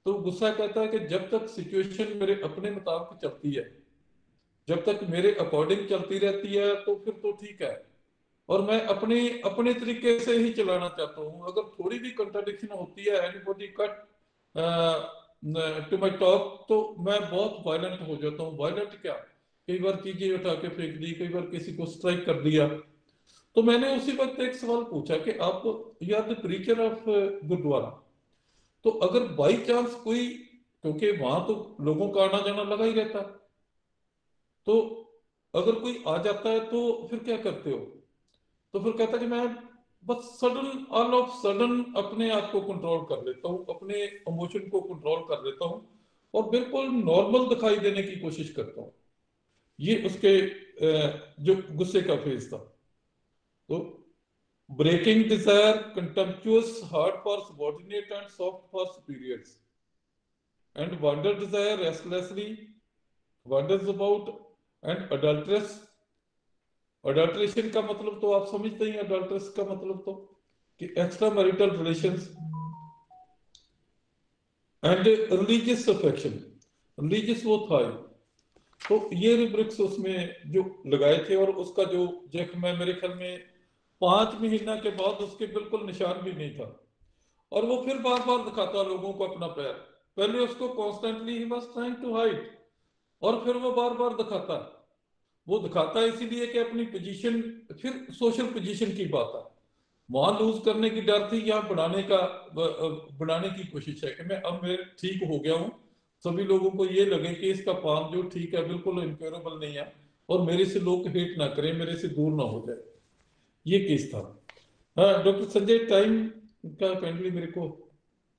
तो गुस्सा कहता है कि जब तक सिचुएशन मेरे अपने मुताबिक चलती है, जब तक मेरे अकॉर्डिंग चलती रहती है तो फिर तो ठीक है, और मैं अपने तरीके से ही चलाना चाहता हूँ। अगर थोड़ी भी कंट्राडिक्शन होती है, anybody cut to my talk, तो मैं बहुत वायलेंट हो जाता हूँ। वायलेंट क्या, कई बार चीजें उठा के फेंक दी, कई बार किसी को स्ट्राइक कर दिया। तो मैंने उसी वक्त एक सवाल पूछा कि आप you are the preacher of gurdwara, तो अगर बाई चांस कोई, क्योंकि वहां तो लोगों का आना जाना लगा ही रहता, तो अगर कोई आ जाता है तो फिर क्या करते हो? तो फिर कहता कि मैं बस सडन, ऑल ऑफ सडन अपने आप को कंट्रोल कर लेता हूँ, अपने इमोशन को कंट्रोल कर लेता हूँ और बिल्कुल नॉर्मल दिखाई देने की कोशिश करता हूँ। ये उसके जो गुस्से का फेज था। तो breaking desire, contemptuous, hard for subordinate and soft for superiors, and wander desire, restlessly wanders about, and adulterous. Adulteration का मतलब तो आप समझते ही हैं, अडल्ट्रेस का मतलब तो कि extra marital relations, and religious affection, religious वो था। तो ये रिब्रिक्स उसमें जो लगाए थे, और उसका जो जख्म है मेरे ख्याल में 5 महीना के बाद उसके बिल्कुल निशान भी नहीं था, और वो फिर बार बार दिखाता लोगों को अपना पैर। पहले उसको कॉन्स्टेंटली ही वाज ट्राइंग टू हाइड, और फिर वो बार बार दिखाता। वो दिखाता इसीलिए कि अपनी पोजीशन, फिर सोशल पोजीशन की बात है, वहां लूज करने की डर थी, यहाँ बनाने की कोशिश है कि मैं अब मैं ठीक हो गया हूँ, सभी लोगों को ये लगे कि इसका पाम जो ठीक है, बिल्कुल इनक्योरेबल नहीं है, और मेरे से लोग हेट ना करें, मेरे से दूर ना हो जाए। ये केस था। हाँ डॉक्टर संजय, टाइम का काइंडली मेरे को,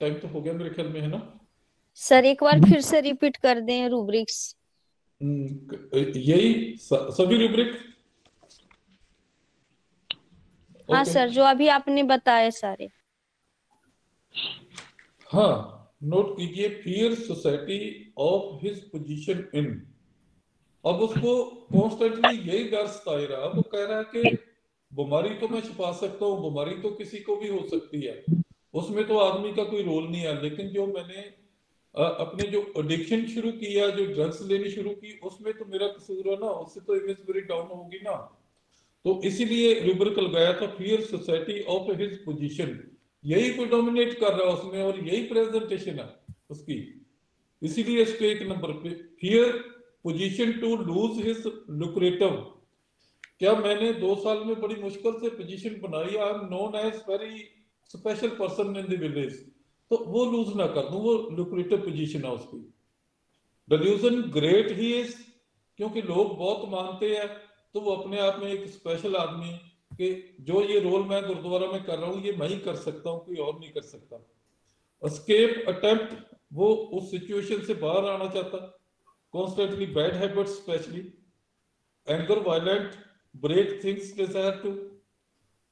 टाइम तो हो गया मेरे ख्याल में, है ना
सर? एक बार फिर से रिपीट कर दें रूब्रिक्स।
यही सभी रूब्रिक?
हाँ सर, जो अभी आपने बताए सारे।
हाँ, नोट कीजिए, fear society of his position इन। अब उसको कॉन्स्टेंटली यही डर सताए रहा, वो कह रहा है कि बीमारी तो मैं छिपा सकता हूँ, बीमारी तो किसी को भी हो सकती है, उसमें तो आदमी का कोई रोल नहीं है, लेकिन जो मैंने अपने जो एडिक्शन शुरू किया, जो ड्रग्स लेनी शुरू की, उसमें तो मेरा कसूर है ना, उससे तो इमेज मेरी डाउन होगी ना। तो इसीलिए रूब्रिक लगाया था, fear society of his position. यही कोई डोमिनेट कर रहा है उसमें, और यही प्रेजेंटेशन है उसकी, इसीलिए इसके 1 नंबर पे fear position to lose his lucrative. क्या मैंने 2 साल में बड़ी मुश्किल से पोजीशन बनाई, I am known as very special person in the village, तो वो लूज ना कर दूं, वो लुक्रेटिव पोजीशन है उसकी। डिल्यूजन ग्रेट ही इज, क्योंकि लोग बहुत मानते हैं, तो वो अपने आप में एक स्पेशल आदमी, कि जो ये रोल मैं गुरुद्वारा में कर रहा हूँ ये मैं ही कर सकता हूँ, कोई और नहीं कर सकता। एस्केप अटेम्प्ट, वो उस सिचुएशन से बाहर आना चाहता, constantly bad habits specially, anger violent, break things desire to,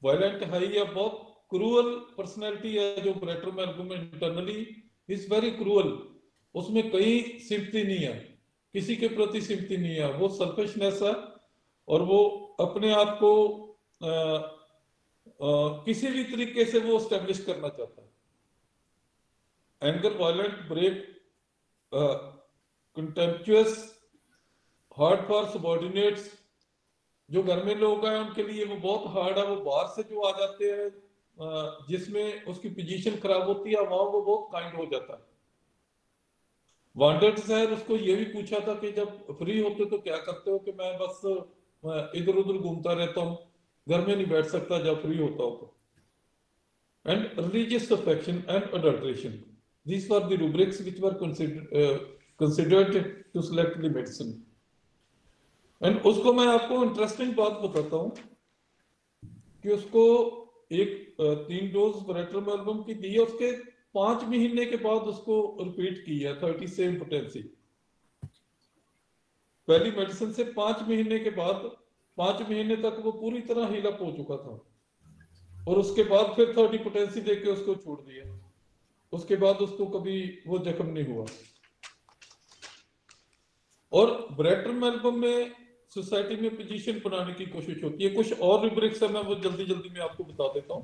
violent high, या बहुत क्रूअल पर्सनैलिटी है जो ब्रेटर में इंटरनली इज वेरी क्रूअल, उसमें कहीं सिंपथी नहीं है, किसी के प्रति सिंपथी नहीं है, वो सेल्फिशनेस है, और वो अपने आप को किसी भी तरीके से वो एस्टेब्लिश करना चाहता है। Anger violent, break, contemptuous, hard for subordinates, जो घर में लोग हैं उनके लिए वो बहुत हार्ड है, वो बाहर से जो आ जाते हैं जिसमें उसकी पोजीशन खराब होती है, वहां वो बहुत काइंड हो जाता है। वांडर डिजायर, उसको ये भी पूछा था कि जब फ्री होते तो क्या करते हो, कि मैं बस इधर उधर घूमता रहता हूँ, घर में नहीं बैठ सकता जब फ्री होता हो तो। And religious affection and adulteration, these were the rubrics which were considered to select the medicine. And उसको मैं आपको इंटरेस्टिंग बात बताता हूँ कि उसको एक 3 डोज ब्रेट्रोमेल्बम की दी है, उसके 5 महीने के बाद उसको रिपीट की है 30 से इम्पोटेंसी। पहली मेडिसिन से 5 महीने के बाद, 5 महीने तक वो पूरी तरह हील अप हो चुका था, और उसके बाद फिर 30 पोटेंसी देके उसको छोड़ दिया। उसके बाद उसको कभी वो जख्म नहीं हुआ। और ब्रेट्रोमेल्बम में सोसाइटी में पोजीशन बनाने की कोशिश होती है। कुछ और रूब्रिक्स है, मैं वो जल्दी जल्दी में आपको बता देता हूं।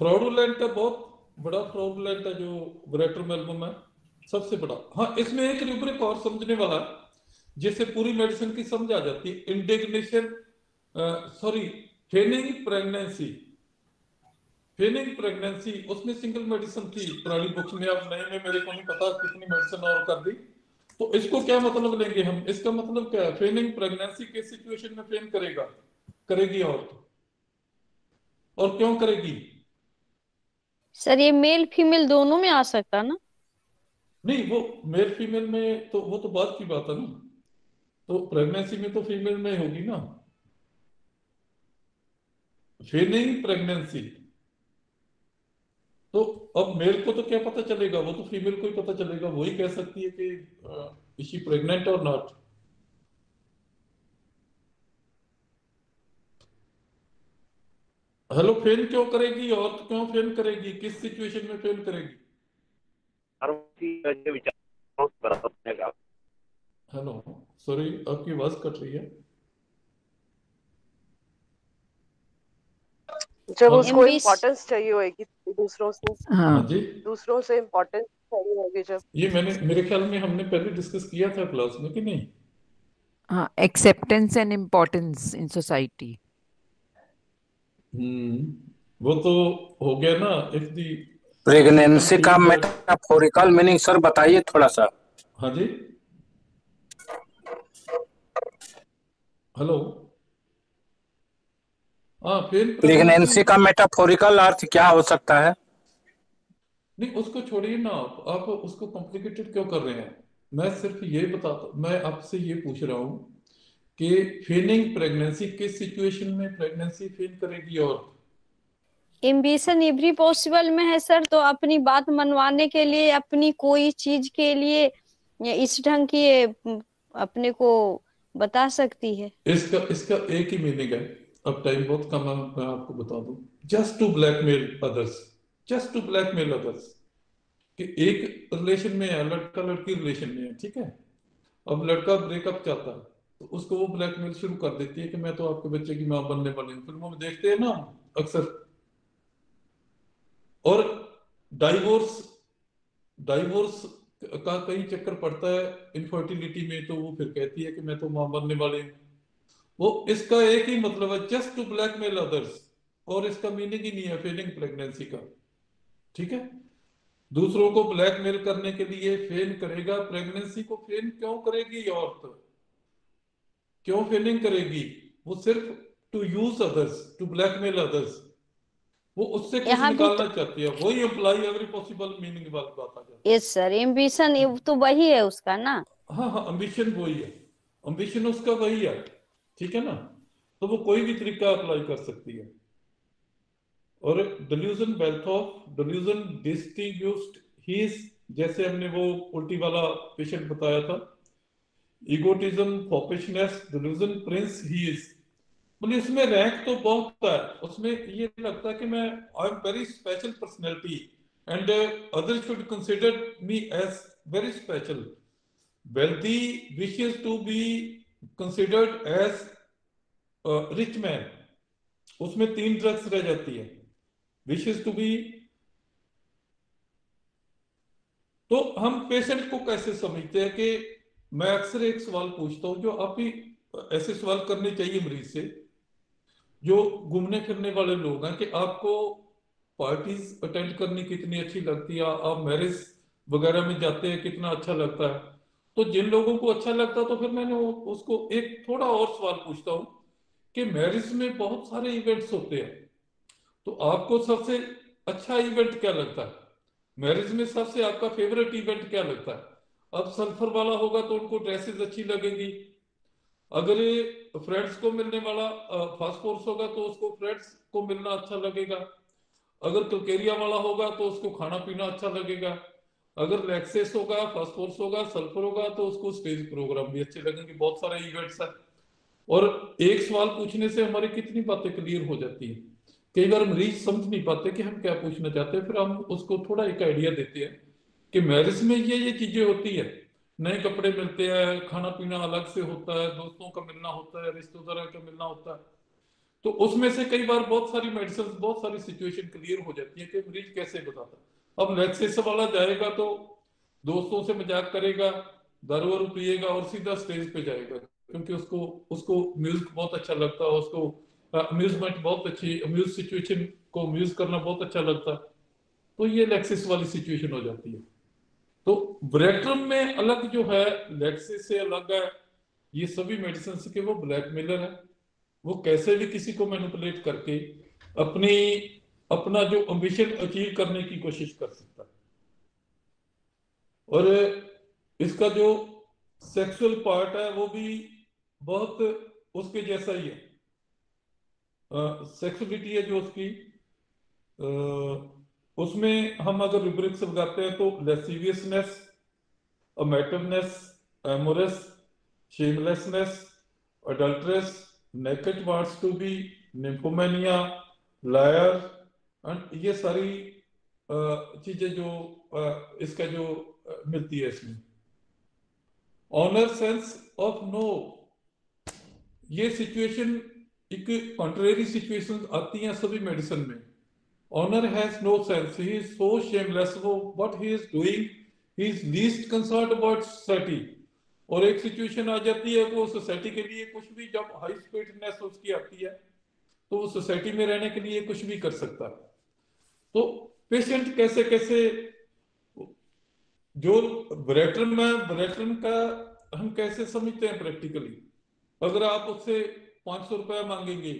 फ्रॉडुलेंट है, बहुत बड़ा फ्रॉडुलेंट है जो ब्रेट्रोमेल्बम है, सबसे बड़ा। हाँ, इसमें एक रूब्रिक और समझने वाला, जिससे पूरी मेडिसिन की समझ आ जाती है। इंडिग्नेशन, फेनिंग प्रेगनेंसी, फेनिंग प्रेगनेंसी, उसमें सिंगल मेडिसिन थी पुरानी बुक्स में, अब नए में मेरे को नहीं पता कितनी मेडिसिन और कर दी। तो इसको क्या मतलब लेंगे हम? इसका मतलब क्या है? फेनिंग प्रेगनेंसी के सिचुएशन में फेन करेगी और क्यों करेगी?
सर ये मेल फीमेल दोनों में आ सकता ना?
नहीं, वो मेल फीमेल में तो वो तो बाद की बात है ना। तो प्रेगनेंसी में तो फीमेल में होगी ना फेनिंग प्रेगनेंसी। तो अब मेल को तो क्या पता चलेगा? वो तो फीमेल को ही पता चलेगा, वही कह सकती है कि इज शी प्रेग्नेंट और नॉट। हेलो, फेल क्यों करेगी और क्यों फेल करेगी? किस सिचुएशन में फेल करेगी? हेलो, सॉरी आपकी आवाज कट रही है।
जब उसको इम्पोर्टेंस चाहिए होगी दूसरों से,
हाँ जी,
दूसरों से इम्पोर्टेंस चाहिए होगी जब।
ये मेरे ख्याल में हमने पहले डिस्कस किया था क्लास में कि नहीं?
हाँ, acceptance and importance in society.
वो तो हो गया ना। इफ दी
प्रेगनेंसी का मेटाफोरिकल मीनिंग सर बताइए थोड़ा सा।
हाँ जी, हेलो। हाँ, फिर
प्रेगनेंसी का मेटाफोरिकल अर्थ क्या हो सकता है?
नहीं, उसको छोड़िए ना, आप उसको कॉम्प्लिकेटेड क्यों कर रहे हैं? मैं सिर्फ ये मैं आपसे ये पूछ रहा हूँ कि फेनिंग प्रेगनेंसी किस सिचुएशन में प्रेगनेंसी फेल करेगी? और
एम्बिशन एवरी पॉसिबल में है सर, तो अपनी बात मनवाने के लिए, अपनी कोई चीज के लिए इस ढंग की अपने को बता सकती है।
इसका एक ही मीनिंग है। अब टाइम बहुत कम है, मैं आपको बता दूं। Just to blackmail others, just to blackmail others. कि एक रिलेशन में है, लड़का लड़की रिलेशन में है, ठीक है। अब लड़का ब्रेकअप चाहता है तो उसको वो ब्लैकमेल शुरू कर देती है कि मैं तो आपके बच्चे की मां बनने वाली हूँ। फिल्मों में देखते हैं ना अक्सर। और डाइवोर्स का कई चक्कर पड़ता है इनफर्टिलिटी में, तो वो फिर कहती है कि मैं तो मां बनने वाली हूँ। वो इसका एक ही मतलब है, जस्ट टू ब्लैकमेल अदर्स, और इसका मीनिंग ही नहीं है फेलिंग प्रेगनेंसी का, ठीक है। दूसरों को ब्लैकमेल करने के लिए फेल करेगा। प्रेगनेंसी को फेल क्यों करेगी? औरत क्यों फेलिंग करेगी? वो सिर्फ to use others, to blackmail others. वो उससे कुछ निकालना चाहती है। वही अप्लाई एवरी पॉसिबल मीनिंग वाली बात आ जाती है।
यस सर, एम्बिशन तो वही है उसका ना।
हाँ, एम्बिशन वही है, एम्बिशन उसका वही है, ठीक है ना। तो वो कोई भी तरीका अप्लाई कर सकती है। और delusion wealth of, delusion distinguished he is, जैसे हमने वो उल्टी वाला पेशेंट बताया था। Egotism, foppishness, delusion prince he is. मतलब इसमें रैंक तो बहुत है। उसमें ये लगता है कि मैं I am very special personality and others should consider me as very special. Wealthy wishes to be considered as rich man. उसमें 3 ड्रग्स रह जाती है। Wishes to be. तो हम पेशेंट को कैसे समझते हैं कि मैं अक्सर एक सवाल पूछता हूं, जो आप ही ऐसे सवाल करने चाहिए मरीज से जो घूमने फिरने वाले लोग हैं, कि आपको पार्टीज अटेंड करनी कितनी अच्छी लगती है, आप मैरिज वगैरह में जाते हैं कितना अच्छा लगता है। तो जिन लोगों को अच्छा लगता है, तो फिर मैंने उसको एक थोड़ा और सवाल पूछता हूं कि मैरिज में बहुत सारे इवेंट्स होते हैं, तो आपको सबसे अच्छा इवेंट क्या लगता है? मैरिज में सबसे आपका फेवरेट इवेंट क्या लगता है? अब सल्फर वाला होगा तो उनको ड्रेसेस अच्छी लगेगी। अगर फ्रेंड्स को मिलने वाला फास्फोर्स होगा तो उसको फ्रेंड्स को मिलना अच्छा लगेगा। अगर कलकेरिया वाला होगा तो उसको खाना पीना अच्छा लगेगा। अगर लैक्सेस होगा, फास्फोर्स होगा, सल्फर होगा, तो उसको स्टेज प्रोग्राम भी अच्छे लगेंगे। बहुत सारे इवेंट्स है। और एक सवाल पूछने से हमारी कितनी बातें क्लियर हो जाती है। कई बार मरीज समझ नहीं पाते कि हम क्या पूछना चाहते हैं, फिर हम उसको थोड़ा एक आइडिया देते हैं कि मैरिज में ये चीजें होती है। नए कपड़े मिलते हैं, खाना पीना अलग से होता है, दोस्तों का मिलना होता है, रिश्तेदारों का मिलना होता है। तो उसमें से कई बार बहुत सारी मेडिसिन, बहुत सारी सिचुएशन क्लियर हो जाती है कि मरीज कैसे बताता है। अब लैक्सेस वाला जाएगा तो दोस्तों से मजाक करेगा, दारू पिएगा और सीधा स्टेज पे जाएगा, क्योंकि उसको म्यूजिक बहुत अच्छा लगता है, उसको अम्यूजमेंट बहुत अच्छी, अम्यूज सिचुएशन को अम्यूज करना बहुत अच्छा लगता है, तो ये लेक्सिस वाली सिचुएशन हो जाती है। तो ब्रेक्ट्रम में अलग जो है, लेक्सिस से अलग है, ये सभी मेडिसिन के वो ब्लैकमेलर है। वो कैसे भी किसी को मैनिपुलेट करके अपना जो एम्बिशन अचीव करने की कोशिश कर सकता है। और इसका जो सेक्सुअल पार्ट है वो भी बहुत उसके जैसा ही है। सेक्सुअलिटी है जो उसकी, उसमें हम अगर रूब्रिक्स लगाते हैं तो lasciviousness, amativeness, amorous, shamelessness, adulterous, naked wants to be, nymphomania, liar, and ये सारी चीजें जो इसका जो मिलती है इसमें। ऑनर, सेंस ऑफ नो, ये सिचुएशन एक कॉन्ट्रेरी सिचुएशन आती हैं सभी मेडिसिन में। Honour has no sense, he is so shameless, वो what he is doing, he is least concerned about society. और एक सिचुएशन आ जाती है वो सोसाइटी के लिए कुछ भी, जब हाई स्पिरिटनेस उसकी आती है तो वो सोसाइटी में रहने के लिए कुछ भी कर सकता है। तो पेशेंट कैसे कैसे जो ब्रेक्ट्रम है, ब्रेक्ट्रम का हम कैसे समझते हैं प्रैक्टिकली। अगर आप उससे 500 रुपया मांगेंगे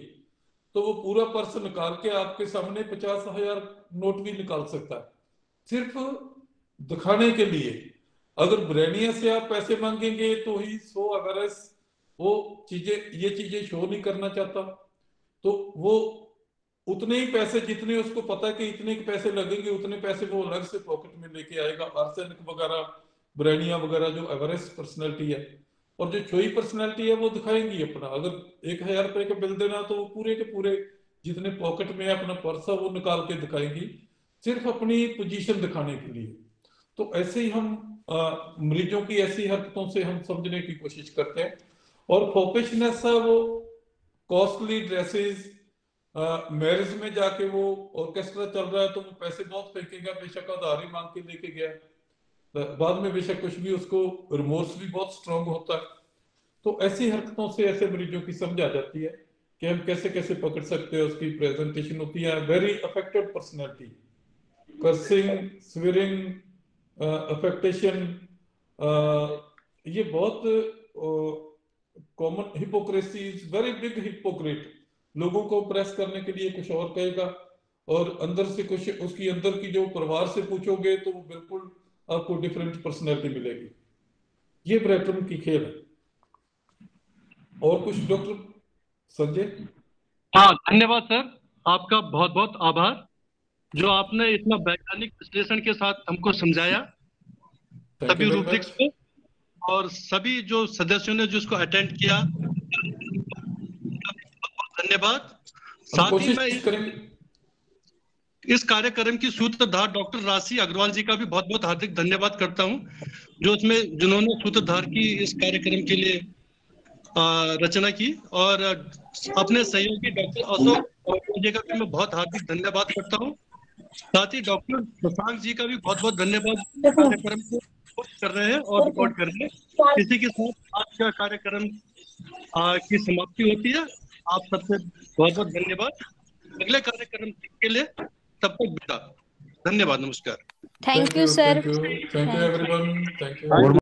तो वो पूरा पर्स निकाल के आपके सामने 50,000 नोट भी निकाल सकता है, सिर्फ दिखाने के लिए। अगर ब्रेनिया से आप पैसे मांगेंगे तो ही 100 अवेयरनेस, वो ये चीजें शो नहीं करना चाहता, तो वो उतने ही पैसे जितने उसको पता है कि इतने पैसे लगेंगे, उतने पैसे वो अलग से पॉकेट में लेके आएगा। आर्सेनिक वगैरह, ब्रेनिया वगैरह जो एवरेस्ट पर्सनैलिटी है, और जो चोई पर्सनैलिटी है वो दिखाएंगी अपना। अगर 1000 रुपए का बिल देना तो वो पूरे के पूरे जितने पॉकेट में अपना पर्स है वो निकाल के दिखाएंगी, सिर्फ अपनी पोजीशन दिखाने के लिए। तो ऐसे ही हम मरीजों की ऐसी हरकतों से हम समझने की कोशिश करते हैं। और फोपिशनेस है वो कॉस्टली ड्रेसेस, मैरिज में जाके वो ऑर्केस्ट्रा चल रहा है तो वो पैसे बहुत फेंकेगा, बेशक उधार ही मांग के लेके गया, बाद में बेशक कुछ भी, उसको रिमोर्स भी बहुत स्ट्रांग होता है। तो ऐसी हरकतों से ऐसे मरीजों की समझ आ जाती है कि हम कैसे कैसे पकड़ सकते हैं। उसकी प्रेजेंटेशन होती है very affected personality, cursing, swearing, affectation, ये बहुत common. Hypocrisy is very big hypocrite, लोगों को प्रेस करने के लिए कुछ और कहेगा और अंदर से कुछ, उसकी अंदर की जो परिवार से पूछोगे तो वो बिल्कुल आपको डिफरेंट पर्सनैलिटी मिलेगी। ये ब्रेक्ट्रम की खेल है। और कुछ डॉक्टर संजय?
हाँ, धन्यवाद सर, आपका बहुत बहुत आभार जो आपने इतना वैज्ञानिक विश्लेषण के साथ हमको समझाया सभी रूब्रिक्स को, और सभी जो सदस्यों ने जिसको अटेंड किया, धन्यवाद। साथ ही मैं इस कार्यक्रम की सूत्रधार डॉक्टर राशि अग्रवाल जी का भी बहुत बहुत हार्दिक धन्यवाद करता हूं, जिन्होंने सूत्रधार की इस कार्यक्रम के लिए रचना की। और अपने सहयोगी डॉक्टर अशोक जी का भी मैं बहुत हार्दिक धन्यवाद करता हूं। साथ ही डॉक्टर शशांक जी का भी बहुत बहुत धन्यवाद, कार्यक्रम को कर रहे हैं और रिकॉर्ड कर रहे हैं। इसी के साथ आज का कार्यक्रम की समाप्ति होती है। आप सबसे बहुत बहुत धन्यवाद। अगले कार्यक्रम के लिए तब तक विदा। धन्यवाद, नमस्कार।
Thank you sir.
Thank you everyone. Thank you.